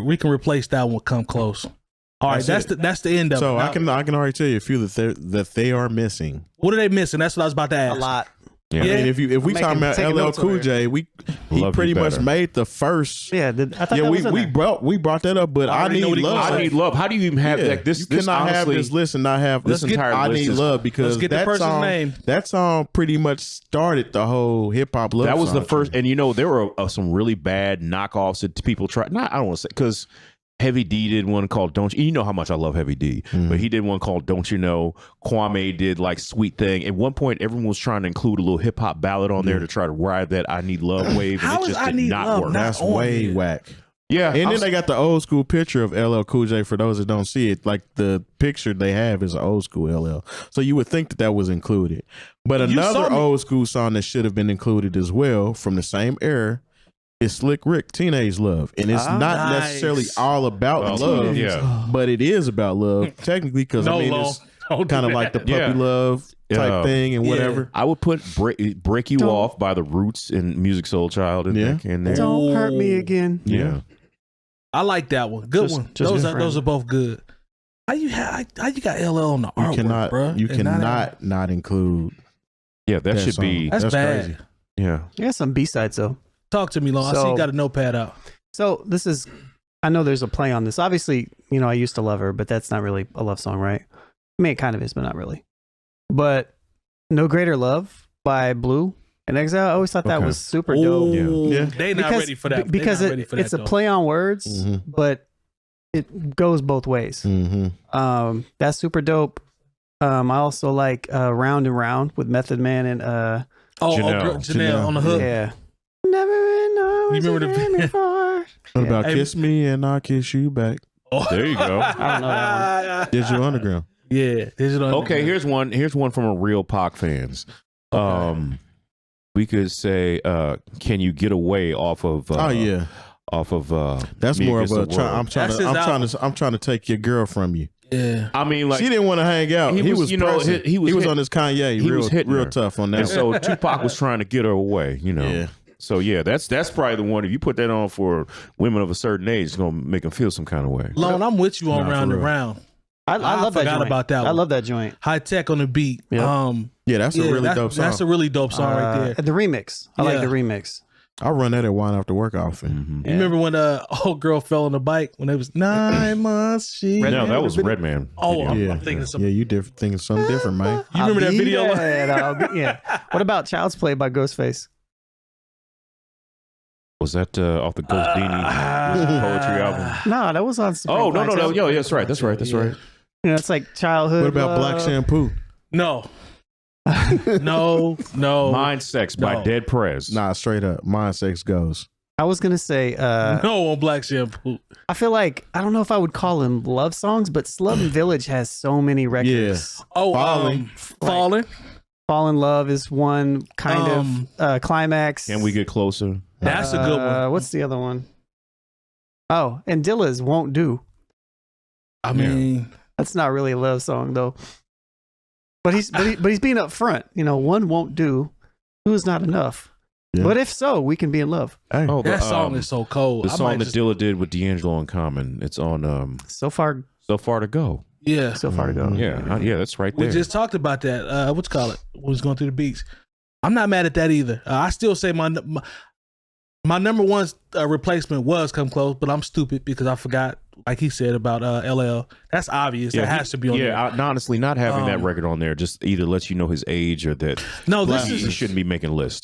we can replace that one with Come Close. All right, That's that's the end of So it. I Now, can already tell you a few that they are missing. what are they missing? That's what I was about to ask. A lot. Yeah. I Yeah. mean, if we I'm talking about taking LL notes Cool over J, he Love pretty You much Better. made the first. Yeah. I thought Yeah, that was in we there. brought that up, but I I already know need what he gonna love. say. I need love. How do you even have Yeah, like this? you This cannot have honestly, this list and not have this entire I list need is- love because Let's get the that person's song, name. that song pretty much started the whole hip hop love. That was the song first, trend. and you know there were some really bad knockoffs that people try. Not I don't want to say because Heavy D did one called "Don't You." You know how much I love Heavy D, but he did one called "Don't You Know." Kwame did like "Sweet Thing." At one point, everyone was trying to include a little hip hop ballad on there to try to ride that "I Need Love" wave, and How it is just I did Need not Love work. not That's on way here? whack. Yeah, And I'm then they got the old school picture of LL Cool J. For those that don't see it, like the picture they have is an old school LL. So you would think that was included. But You saw another me. old school song that should have been included as well from the same era is Slick Rick, Teenage Love. And it's not Nice. necessarily all about Well, love, yeah. but it is about love technically because No, I mean Lo, it's don't do kind of like the that. puppy Yeah. love type Yeah. thing and Yeah. whatever. I would put "Break You Off" by the Roots and Music Soul Child in Yeah. there. Don't hurt me again. Yeah. I like that one. Good Just- one. just Those different. are both good. How you got LL on the You artwork, cannot bro? you cannot not include Yeah, that should song. be. That's bad. crazy. Yeah. I got some B-sides though. Talk to me, Long. I see So- you got a notepad out. So this is, I know there's a play on this. Obviously, you know, I used to love her, but that's not really a love song, right? I mean, it kind of is, but not really. But No Greater Love by Blue and Exile, I always thought that Okay. was super dope. Yeah. They not ready for that. Because they not ready for that, it's a though. play on words, Mhm. but it goes both ways. Mm-hmm. That's super dope. I also like Round and Round with Method Man and Janelle. Janelle on the hook. yeah. Never know You remember the- What about Hey, Kiss Me and I'll Kiss You Back? Oh. There you go. I don't know that Digital Underground. Yeah, digital. Okay, here's one from a real Pac fans. We could say, "Can You Get Away" off of. Oh yeah, Off of. that's Me more of Against a. the World. I'm trying to take your girl from you. Yeah. I mean, like She didn't want to hang out. he He was, was, you know, pressing. he was hit- on his Kanye. he real, was hitting real her. tough on that. and so Tupac was trying to get her away. You know. Yeah. So yeah, that's probably the one. If you put that on for women of a certain age, it's gonna make them feel some kind of way. Lone, I'm with you on Nah, Round for and real. Round. I love that forgot joint. about that I one. love that joint. High Tech on the beat. Yeah. Yeah, that's a really dope song. That's a really dope song right there. The remix. I like Yeah. the remix. I run that at Wine After Work often. Mhm. You remember when old girl fell on the bike when it was 9 months? She No, that was Redman. Oh, video. I'm thinking some. Yeah, you thinking something different, man. You remember that video? Yeah. What about Child's Play by Ghostface? Was that off the Ghost Dini poetry album? No, that was on. Supreme Oh no, Clientele. yeah, that's right, that's right. You know, it's like childhood. What about Black love. Shampoo? No. No. Mind Sex by No. Dead Prez. Nah, straight up. Mind Sex Goes. I was gonna say. No on Black Shampoo. I feel like I don't know if I would call them love songs, but Slum Village has so many records. Oh, Falling. Falling. Fall in Love is one kind of. Climax. Can we get closer? That's a good one. What's the other one? Oh, and Dilla's Won't Do. I mean, That's not really a love song though. But he's being upfront. You know, one won't do. Two is not enough. Yeah. But if so, we can be in love. Hey. Oh, that song is so cold. The song that Dilla did with D'Angelo in Common. It's on So Far to Go. Yeah. So Far to Go. Yeah, that's right there. We just talked about that. What's call it? We was going through the beats. I'm not mad at that either. I still say my number one replacement was Come Close, but I'm stupid because I forgot, like he said, about LL. That's obvious. It has to be on there. Yeah, honestly, not having that record on there just either lets you know his age or that he shouldn't be making lists.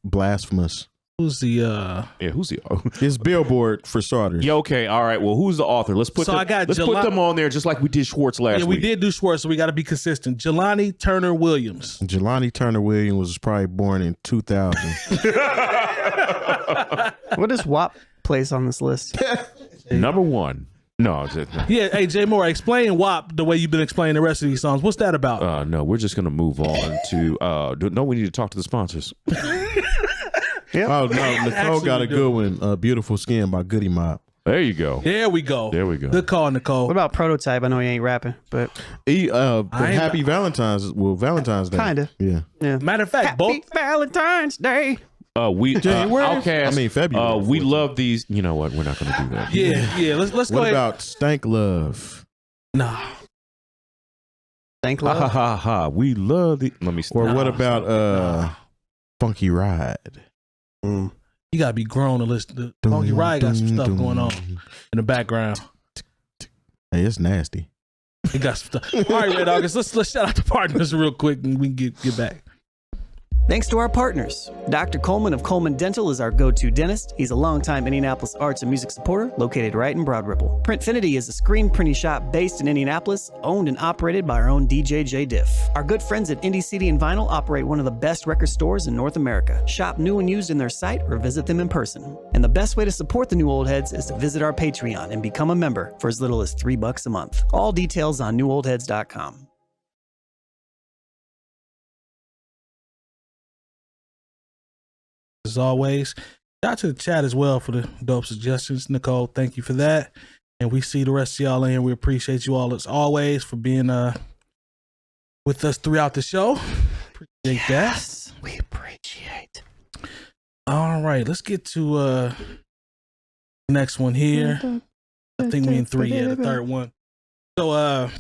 Blasphemous. Who's the who's the It's Billboard for starters. Yeah, okay, all right. Well, who's the author? Let's put put them on there just like we did Schwartz last week. Yeah, we did do Schwartz, so we got to be consistent. Jelani Turner Williams. Jelani Turner Williams was probably born in 2000. What does WAP place on this list? Number one. No. Yeah, hey, Jay Moore, explain WAP the way you've been explaining the rest of these songs. What's that about? No, we're just going to move on to... we need to talk to the sponsors. Yep. Oh, no, Nicole got a good one. Beautiful Skin by Goody Mob. There you go. There we go. Good call, Nicole. What about Prototype? I know he ain't rapping, but... Happy Valentine's Day. Kind of. Yeah. Matter of fact, Happy Valentine's Day. Outcast. February. We love these. You know what? We're not going to do that. Yeah. Let's go ahead. What about Stank Love? Nah. Stank Love? Ha ha ha. We love the... Let me stop. Or what about Funky Ride? You gotta be grown to listen to Funky Ride. Got some stuff going on in the background. Hey, it's nasty. He got some stuff. All right, Red August. Let's shout out the partners real quick and we can get back. Thanks to our partners. Dr. Coleman of Coleman Dental is our go-to dentist. He's a longtime Indianapolis arts and music supporter located right in Broad Ripple. Printfinity is a screen printing shop based in Indianapolis, owned and operated by our own DJ Jay Diff. Our good friends at Indie CD and Vinyl operate one of the best record stores in North America. Shop new and used in their site or visit them in person. And the best way to support the New Old Heads is to visit our Patreon and become a member for as little as $3 a month. All details on newoldheads.com. As always, shout out to the chat as well for the dope suggestions. Nicole, thank you for that. And we see the rest of y'all in here. We appreciate you all as always for being with us throughout the show. Appreciate that. We appreciate. All right, let's get to the next one here. I think we in 3, the third one. So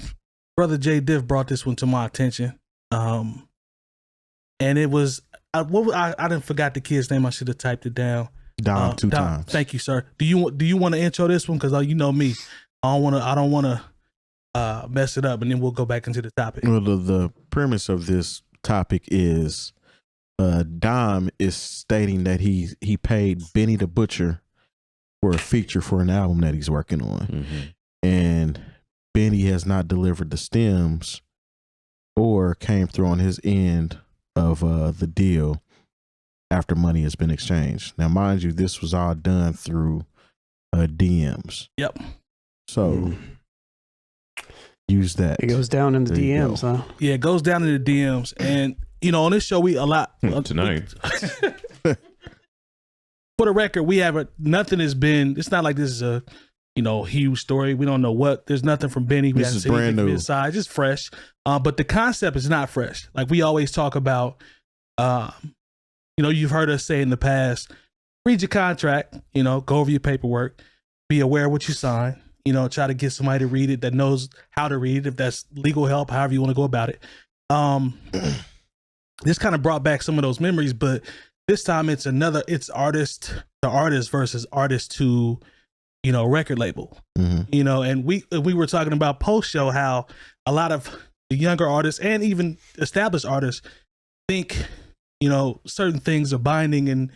brother Jay Diff brought this one to my attention. And it was I didn't forgot the kid's name. I should have typed it down. Dom, two times. Thank you, sir. Do you want to intro this one? Because you know me, I don't want to mess it up, and then we'll go back into the topic. Well, the premise of this topic is Dom is stating that he paid Benny the Butcher for a feature for an album that he's working on, and Benny has not delivered the stems or came through on his end of the deal after money has been exchanged. Now, mind you, this was all done through DMs. Yep. So use that. It goes down in the DMs, huh? Yeah, it goes down in the DMs, and on this show we a lot tonight. For the record, we have nothing has been. It's not like this is a huge story. We don't know what. There's nothing from Benny. We this is brand new. Inside, just fresh. But the concept is not fresh. Like we always talk about. You've heard us say in the past. Read your contract. Go over your paperwork. Be aware of what you sign. Try to get somebody to read it that knows how to read it. If that's legal help, however you want to go about it. This kind of brought back some of those memories, but this time it's artist to artist versus artist to record label. And we were talking about post show how a lot of the younger artists and even established artists think certain things are binding and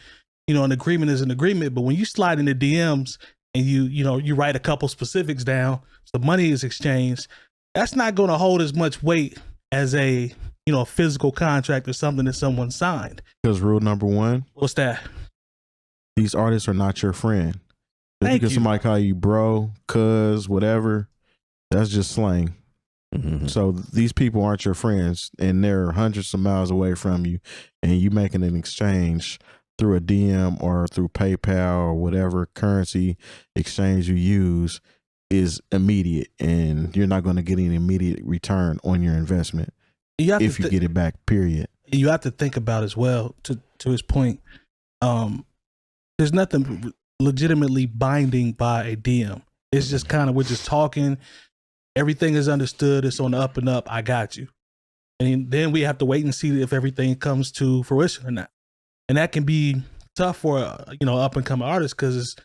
an agreement is an agreement, but when you slide into DMs and you write a couple specifics down, so money is exchanged, that's not going to hold as much weight as a physical contract or something that someone signed. Because rule number 1, what's that? These artists are not your friend. Just because somebody call you bro, cuz, whatever, that's just slang. So these people aren't your friends, and they're hundreds of miles away from you, and you making an exchange through a DM or through PayPal or whatever currency exchange you use is immediate, and you're not going to get any immediate return on your investment. if you get it back, period. You have to think about as well, to his point, there's nothing legitimately binding by a DM. It's just kind of, we're just talking. Everything is understood. It's on the up and up. I got you. And then we have to wait and see if everything comes to fruition or not. And that can be tough for up and coming artists, because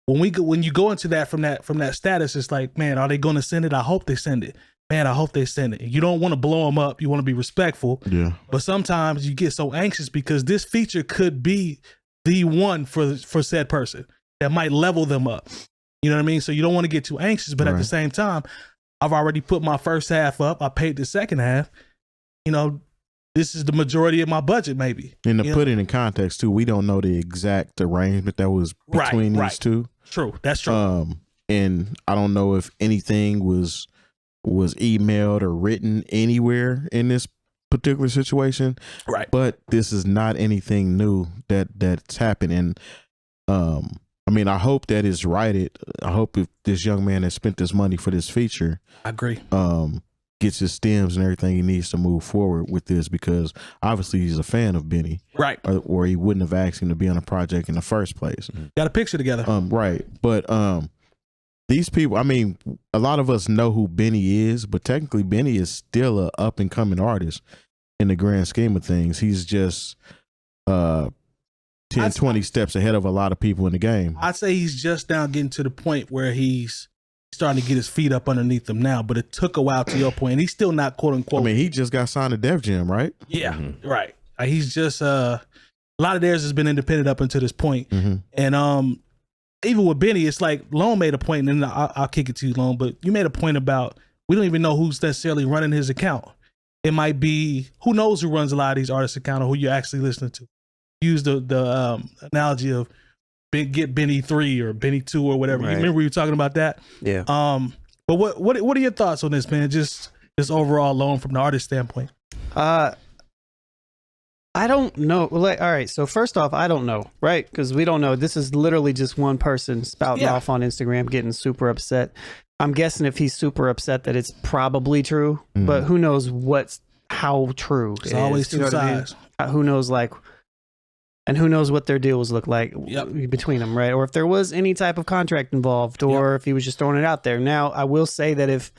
when you go into that from that status, it's like, man, are they going to send it? I hope they send it. Man, I hope they send it. You don't want to blow them up. You want to be respectful. Yeah. But sometimes you get so anxious because this feature could be the one for said person that might level them up. You know what I mean? So you don't want to get too anxious, but at the same time, I've already put my first half up. I paid the second half. This is the majority of my budget, maybe. And to put it in context too, we don't know the exact arrangement that was between these two. True. That's true. And I don't know if anything was emailed or written anywhere in this particular situation. Right. But this is not anything new that's happened. And I hope that is righted. I hope if this young man that spent this money for this feature, I agree, gets his stems and everything he needs to move forward with this, because obviously he's a fan of Benny, right? Or he wouldn't have asked him to be on a project in the first place. Got a picture together, right? But these people, a lot of us know who Benny is, but technically Benny is still a up and coming artist in the grand scheme of things. He's just 10, 20 steps ahead of a lot of people in the game. I'd say he's just now getting to the point where he's starting to get his feet up underneath him now, but it took a while, to your point, and he's still not quote unquote. He just got signed to Def Jam, right? Yeah, right. He's just a lot of theirs has been independent up until this point. And even with Benny, it's like Lone made a point, and then I'll kick it to you, Lone, but you made a point about we don't even know who's necessarily running his account. It might be, who knows who runs a lot of these artists' account or who you're actually listening to. Use the analogy of get Benny 3 or Benny 2 or whatever. Right. You remember you were talking about that? Yeah. But what are your thoughts on this, man? Just overall alone from the artist standpoint. I don't know. All right. So first off, I don't know, right? Because we don't know. This is literally just one person spouting off on Instagram, getting super upset. I'm guessing if he's super upset that it's probably true, but who knows how true it's always two sides. Who knows, and who knows what their deals look like between them, right? Or if there was any type of contract involved, or if he was just throwing it out there. Now, I will say that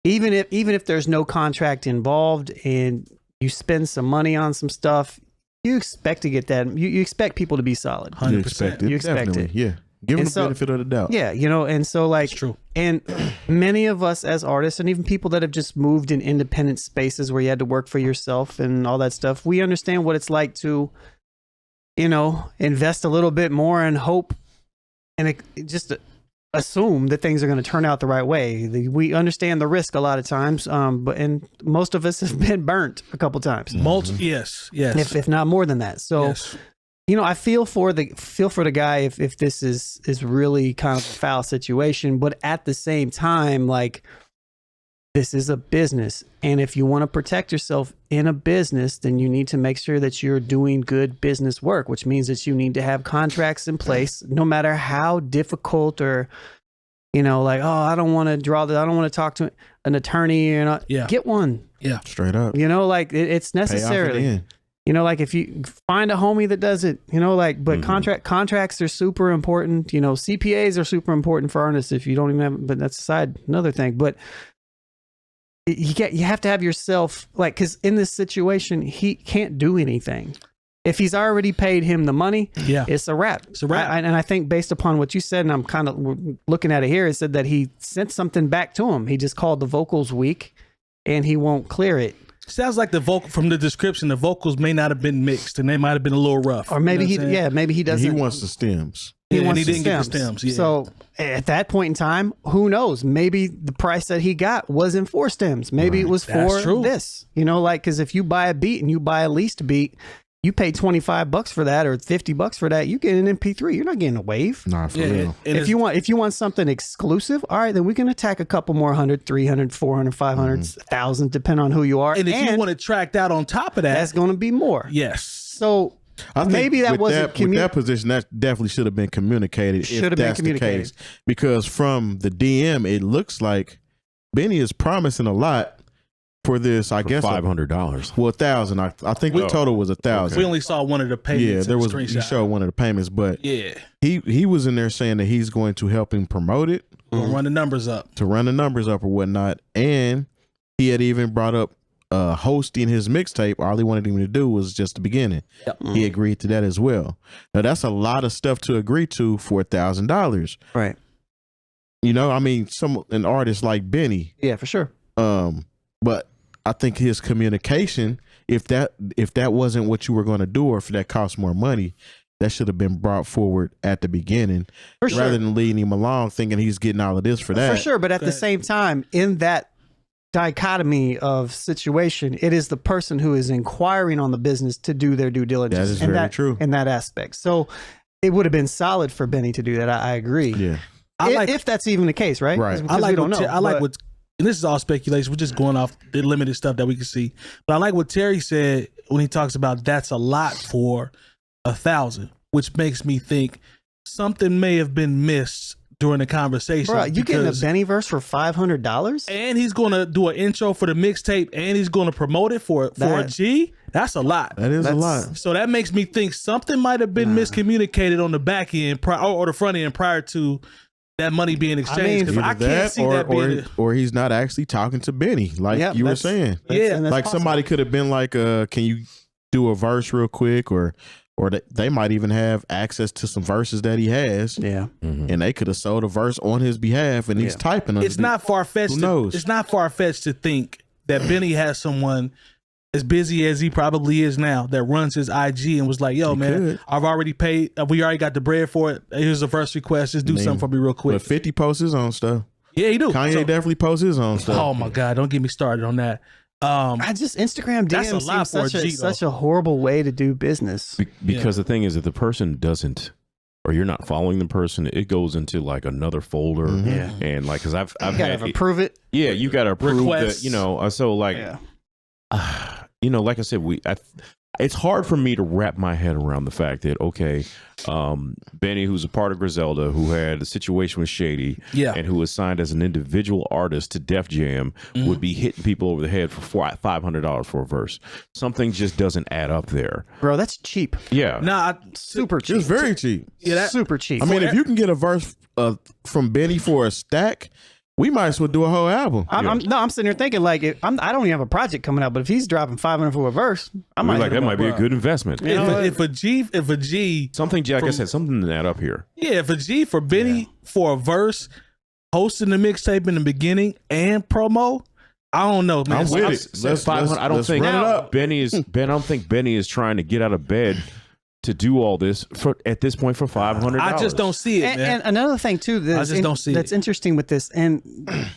even if there's no contract involved and you spend some money on some stuff, you expect to get that. You expect people to be solid. 100%. You expect definitely. it. Yeah. Give them the benefit of the doubt. Yeah, and so That's true. And many of us as artists, and even people that have just moved in independent spaces where you had to work for yourself and all that stuff, we understand what it's like to invest a little bit more and hope and just assume that things are going to turn out the right way. We understand the risk a lot of times, and most of us have been burnt a couple times. Yes. If not more than that. So, yes. I feel for the guy if this is really kind of a foul situation, but at the same time, this is a business. And if you want to protect yourself in a business, then you need to make sure that you're doing good business work, which means that you need to have contracts in place, no matter how difficult or, I don't want to talk to an attorney, get one. Yeah. Straight up. It's necessary. If you find a homie that does it, but contracts are super important. CPAs are super important for artists if you don't even have, but that's another thing. But you have to have yourself, because in this situation, he can't do anything. If he's already paid him the money, it's a wrap. It's a wrap. And I think based upon what you said, and I'm kind of looking at it here, it said that he sent something back to him. He just called the vocals weak and he won't clear it. Sounds like the vocal from the description, the vocals may not have been mixed and they might have been a little rough. Or maybe maybe he doesn't. He wants the stems. He didn't get the stems. Yeah. So at that point in time, who knows? Maybe the price that he got wasn't for stems. Maybe it was for this. Because if you buy a beat and you buy a leased beat, you pay $25 for that or $50 for that, you get an MP3. You're not getting a wave. Nah, for real. And if you want something exclusive, all right, then we can attack a couple more 100, 300, 400, 500, 1,000, depending on who you are. And if you want to track that on top of that, that's going to be more. Yes. So I think maybe that wasn't with that position. That definitely should have been communicated. If that's the case, because from the DM, it looks like Benny is promising a lot, for this, I guess $500. Well, 1,000. I think the total was 1,000. We only saw one of the payments. Yeah, there in the was. He screenshot. showed one of the payments, but Yeah, he was in there saying that he's going to help him promote it, we'll run the numbers up. to run the numbers up or whatnot, and he had even brought up hosting his mixtape. All he wanted him to do was just the beginning. Yep. He agreed to that as well. Now that's a lot of stuff to agree to for $1,000. Right. You know, I mean, an artist like Benny. Yeah, for sure. But I think his communication, if that wasn't what you were going to do, or if that cost more money, that should have been brought forward at the beginning, For sure. rather than leading him along thinking he's getting all of this for that. For sure, but at the same time, in that dichotomy of situation, it is the person who is inquiring on the business to do their due diligence. That is in very true. In that aspect. So it would have been solid for Benny to do that. I agree. Yeah. If that's even the case, right? Right. I like we don't what know. I like but- what, and this is all speculation. We're just going off the limited stuff that we can see. But I like what Terry said when he talks about that's a lot for 1,000, which makes me think something may have been missed during the conversation. Bro, you getting a because- Benny verse for $500? and he's gonna do an intro for the mixtape, and he's gonna promote it for a G. That's a lot. That is a That's- lot. So that makes me think something might have been miscommunicated on the back end or the front end prior to that money being exchanged. Because I, Either can't that, see that being. or he's not actually talking to Benny, like Yeah, you were that's- saying. Yeah, and that's Like possible. somebody could have been like, "Can you do a verse real quick?" Or they might even have access to some verses that he has, Yeah. and they could have sold a verse on his behalf, and he's typing. It's not far fetched. Who knows? It's not far fetched to think that Benny has someone as busy as he probably is now that runs his IG and was like, "Yo, He man, could. I've already paid. We already got the bread for it. Here's a verse request. Just do something for me real quick." But 50 posts his own stuff. Yeah, he do. Kanye So- definitely posts his own stuff. Oh my God! Don't get me started on that. Instagram That's a DMs lot seems for a G, such a horrible way to do business. Because the thing is, if the person doesn't, or you're not following the person, it goes into like another folder. Yeah. And like, because I've You had gotta approve it. Yeah, you got to approve Requests. that. You know, so like, Yeah. you know, like I said, it's hard for me to wrap my head around the fact that Benny, who's a part of Griselda, who had a situation with Shady, Yeah. and who was signed as an individual artist to Def Jam, would be hitting people over the head for $500 for a verse. Something just doesn't add up there. Bro, that's cheap. Yeah, Nah, Super cheap. It's very cheap. yeah, that, Super cheap. I mean, if you can get a verse from Benny for a stack, we might as well do a whole album. I'm sitting here thinking like I don't even have a project coming out, but if he's dropping 500 for a verse, I I might mean, like hit that him might up. be a good investment. You know, if a G, Something, like I said, something to add up here. yeah, if a G for Benny for a verse, hosting the mixtape in the beginning and promo, I don't know, man. I'm So with I'm- it. Let's 500. I don't let's think run it up. Benny is. Ben, I don't think Benny is trying to get out of bed to do all this at this point for $500. I just don't see it, And, man. and another thing too, that's just don't see that's it. interesting with this, and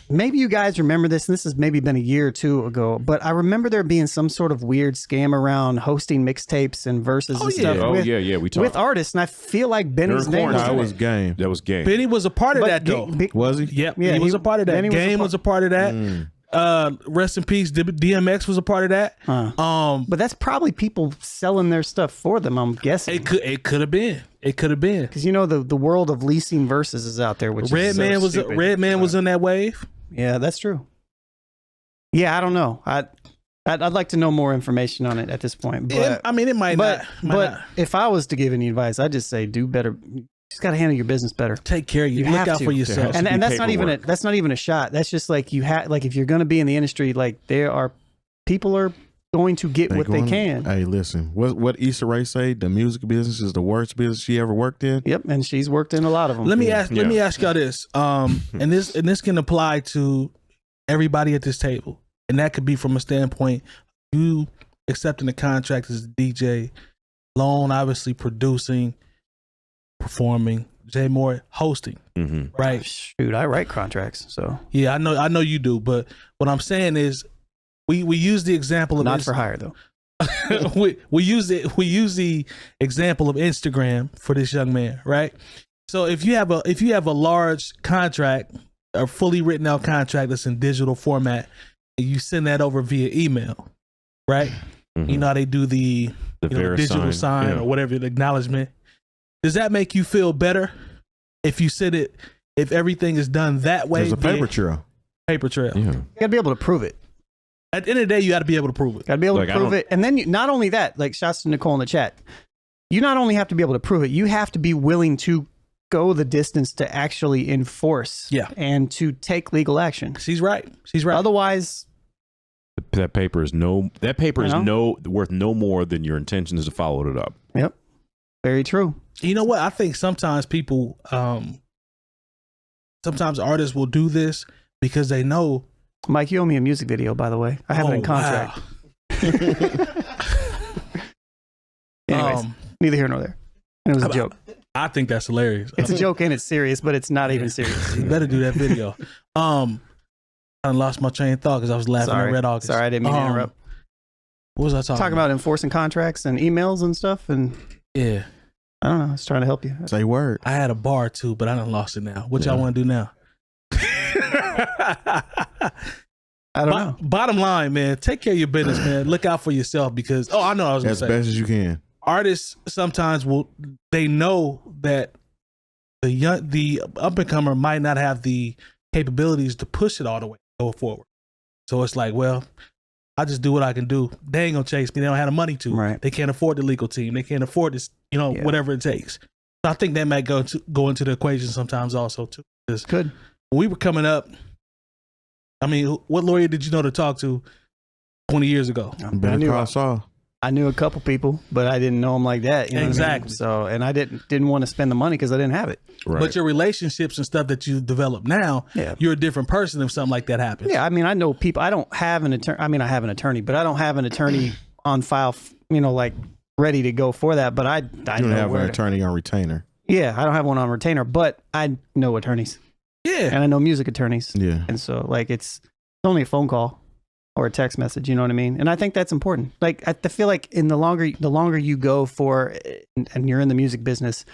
maybe you guys remember this. And this has maybe been a year or two ago, but I remember there being some sort of weird scam around hosting mixtapes and verses and stuff Oh with, yeah. We talked. with artists, and I feel like Benny's During name was quarantine. in That it. was game. That was game. Benny was a part of But that, though. Was he? Yep, Yeah, he was a part of that. Benny was a Game part- was a part of that. Rest in peace, DMX was a part of that. But that's probably people selling their stuff for them. I'm guessing It could have been. It could have been. because you know the world of leasing verses is out there, which is so Redman was in that wave. Yeah, that's true. Yeah, I don't know. I'd like to know more information on it at this point. But I mean, it might but not. if I was to give any advice, I'd just say do better. You just got to handle your business better. Take care of you. You Look have out to. for yourself. to And be that's not even paperwork. that's not even a shot. That's just like you have like if you're going to be in the industry, like there are people are going to get what they can. Hey, listen. What Issa say? The music business is the worst business she ever worked in. Yep, and she's worked in a lot of them. Let me ask y'all this. And this can apply to everybody at this table. And that could be from a standpoint, you accepting the contract as a DJ, Lone obviously producing, performing, Jay Moore hosting, right? Shoot, I write contracts, so Yeah, I know you do, but what I'm saying is we use the example of not for hire though. we use the example of Instagram for this young man, right? So if you have a large contract, a fully written out contract that's in digital format, and you send that over via email, right? You know how they do the digital sign or whatever, the acknowledgement. Does that make you feel better if you send it? If everything is done that way, There's a paper trail. Paper trail. Yeah. You got to be able to prove it. At the end of the day, you got to be able to prove it. Got to be able Like, to I prove don't- it. And then not only that, like shouts to Nicole in the chat. You not only have to be able to prove it, you have to be willing to go the distance to actually enforce and to take legal action. She's right. She's right. Otherwise, That paper is worth no more than your intentions to follow it up. Yep. Very true. You know what? I think sometimes people, sometimes artists will do this because they know. Mike, you owe me a music video, by the way. I have it in contract. Wow. Anyways, neither here nor there. And it was a joke. I think that's hilarious. It's a joke and it's serious, but it's not even serious. You better do that video. I lost my train of thought because I was laughing at Red August. Sorry, I didn't mean to interrupt. What was I talking about? Enforcing contracts and emails and stuff. And yeah, I don't know. I was trying to help you. Say word. I had a bar too, but I done lost it now. What y'all want to do now? I don't know. Bottom line, man, take care of your business, man. Look out for yourself because I know I was gonna As say best as you can. artists sometimes they know that the up and comer might not have the capabilities to push it all the way go forward. So it's like, well, I just do what I can do. They ain't gonna chase me. They don't have the money to. Right. They can't afford the legal team. They can't afford this. Whatever it takes. So I think that might go into the equation sometimes also too. Good. When we were coming up, I mean, what lawyer did you know to talk to 20 years ago? Better call Saul. I knew a couple people, but I didn't know them like that. You know what I mean? Exactly. So, and I didn't want to spend the money because I didn't have it. Right. But your relationships and stuff that you develop now, you're a different person if something like that happens. Yeah, I mean, I know people. I don't have an attorney. I mean, I have an attorney, but I don't have an attorney on file, like ready to go for that. But I You don't know have where an attorney on retainer. Yeah, I don't have one on retainer, but I know attorneys. Yeah. And I know music attorneys. Yeah. And so, like, it's only a phone call or a text message, you know what I mean? And I think that's important. Like, I feel like the longer you go for, and you're in the music business,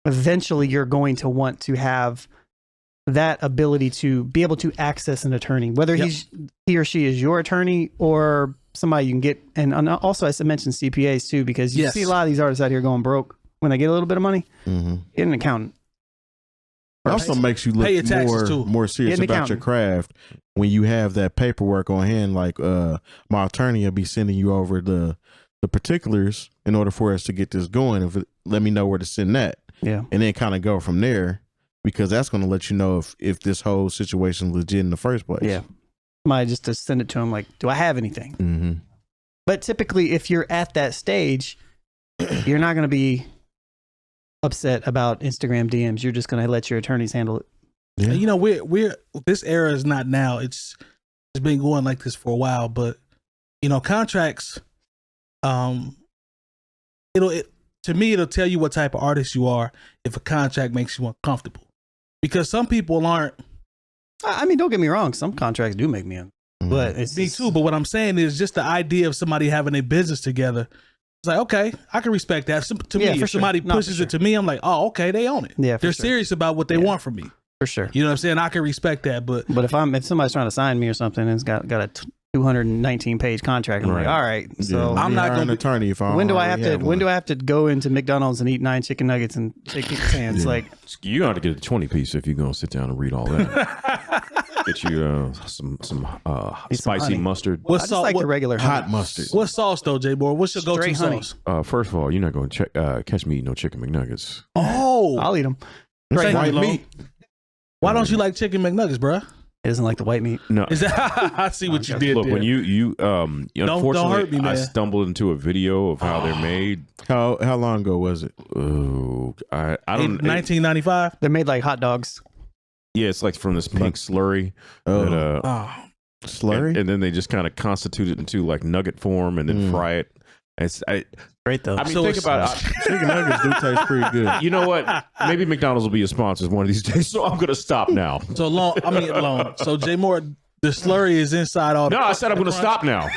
eventually you're going to want to have that ability to be able to access an attorney, whether he or she is your attorney or somebody you can get. And also, I mentioned CPAs too, because you see a lot of these artists out here going broke when they get a little bit of money. Get an accountant. It also makes you Pay your look taxes, more serious about your craft when you have that paperwork on hand. Like my attorney will be sending you over the particulars in order for us to get this going. Let me know where to send that. Yeah. And then kind of go from there, because that's going to let you know if this whole situation is legit in the first place. Yeah. Might just to send it to him like, do I have anything? Mm-hmm. But typically, if you're at that stage, you're not going to be upset about Instagram DMs. You're just going to let your attorneys handle it. Yeah. You know, we're this era is not now. It's been going like this for a while, but contracts, to me, it'll tell you what type of artist you are if a contract makes you uncomfortable. Because some people aren't. I mean, don't get me wrong. Some contracts do make me but it's me too. But what I'm saying is just the idea of somebody having a business together. It's like, okay, I can respect that. To me, if somebody pushes it to me, I'm like, oh, okay, they own it. Yeah, they're serious about what they want from me. For sure. You know what I'm saying? I can respect that, but if somebody's trying to sign me or something and it's got a 219 page contract, I'm like, all right, so I'm not going to an attorney if I when do I have to go into McDonald's and eat 9 chicken nuggets and shake people's hands? Like, you got to get a 20 piece if you're going to sit down and read all that. Get you some spicy honey. mustard. I just like the regular hot mustard. What sauce though, J Boy? What's your go-to sauce? First of all, you're not going to catch me eating no chicken McNuggets. Oh, I'll eat them. It's white meat. Why don't you like chicken McNuggets, bruh? It isn't like the white meat. No, is that? I see what you did. Look, there. when you unfortunately, don't hurt me, man. I stumbled into a video of how they're made. How long ago was it? Oh, I don't. 1995. They're made like hot dogs. Yeah, it's like from this pink slurry. Slurry? And then they just kind of constitute it into like nugget form and then fry it. It's great though. I mean, think about it. Chicken nuggets do taste pretty good. You know what? Maybe McDonald's will be a sponsor one of these days, so I'm going to stop now. So long. So J Moore, the slurry is inside all. No, I said I'm going to stop now.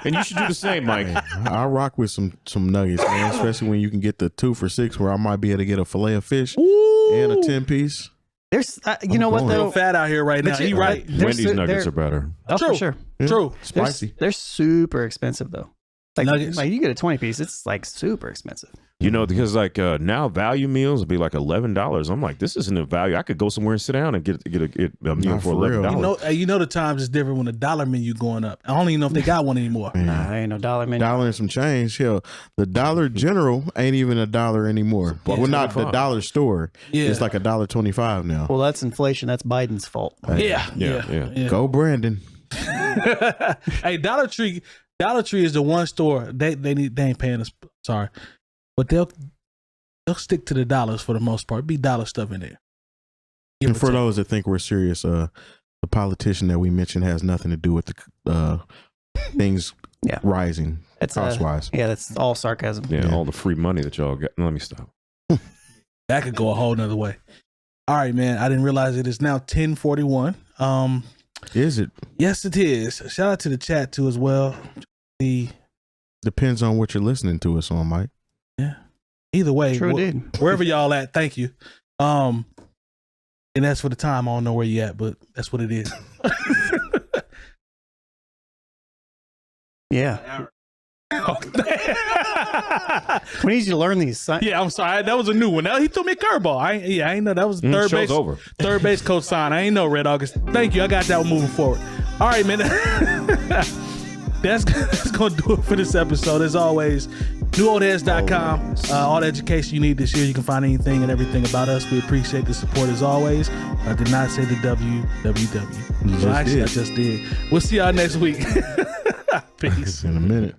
And you should do the same, Mike. I rock with some nuggets, man. Especially when you can get the 2 for $6, where I might be able to get a fillet of fish and a 10-piece. There's, you know what though? Fat out here right now. He right. Wendy's nuggets are better. Oh, for sure. True. Spicy. They're super expensive though. Nuggets. Like you get a 20 piece, it's like super expensive. You know, because like now value meals would be like $11. I'm like, this isn't a value. I could go somewhere and sit down and get a meal Not for for real. $11. You know the times is different when the dollar menu going up. I don't even know if they got one anymore. Nah, ain't no dollar menu. $1 and some change. Hell, the Dollar General ain't even $1 anymore. Well, not the dollar store. Yeah. It's like $1.25 now. Well, that's inflation. That's Biden's fault. Yeah. Go Brandon. Hey, Dollar Tree is the one store they ain't paying us. Sorry, but they'll stick to the dollars for the most part. Be dollar stuff in there. And for those that think we're serious, the politician that we mentioned has nothing to do with the things rising cost wise. Yeah, that's all sarcasm. Yeah, all the free money that y'all got. Let me stop. That could go a whole nother way. All right, man. I didn't realize it is now 10:41. Is it? Yes, it is. Shout out to the chat too as well. Depends on what you're listening to us on, Mike. Yeah. Either way, True did. Wherever y'all at, thank you. And that's for the time. I don't know where you at, but that's what it is. Yeah. We need you to learn these. Yeah, I'm sorry. That was a new one. He threw me a curveball. I ain't know that was third base coach sign. I ain't know Red August. Thank you. I got that one moving forward. All right, man. That's gonna do it for this episode. As always, newoldheads.com. All the education you need this year. You can find anything and everything about us. We appreciate the support as always. I did not say the www. I just did. We'll see y'all next week. Peace. In a minute.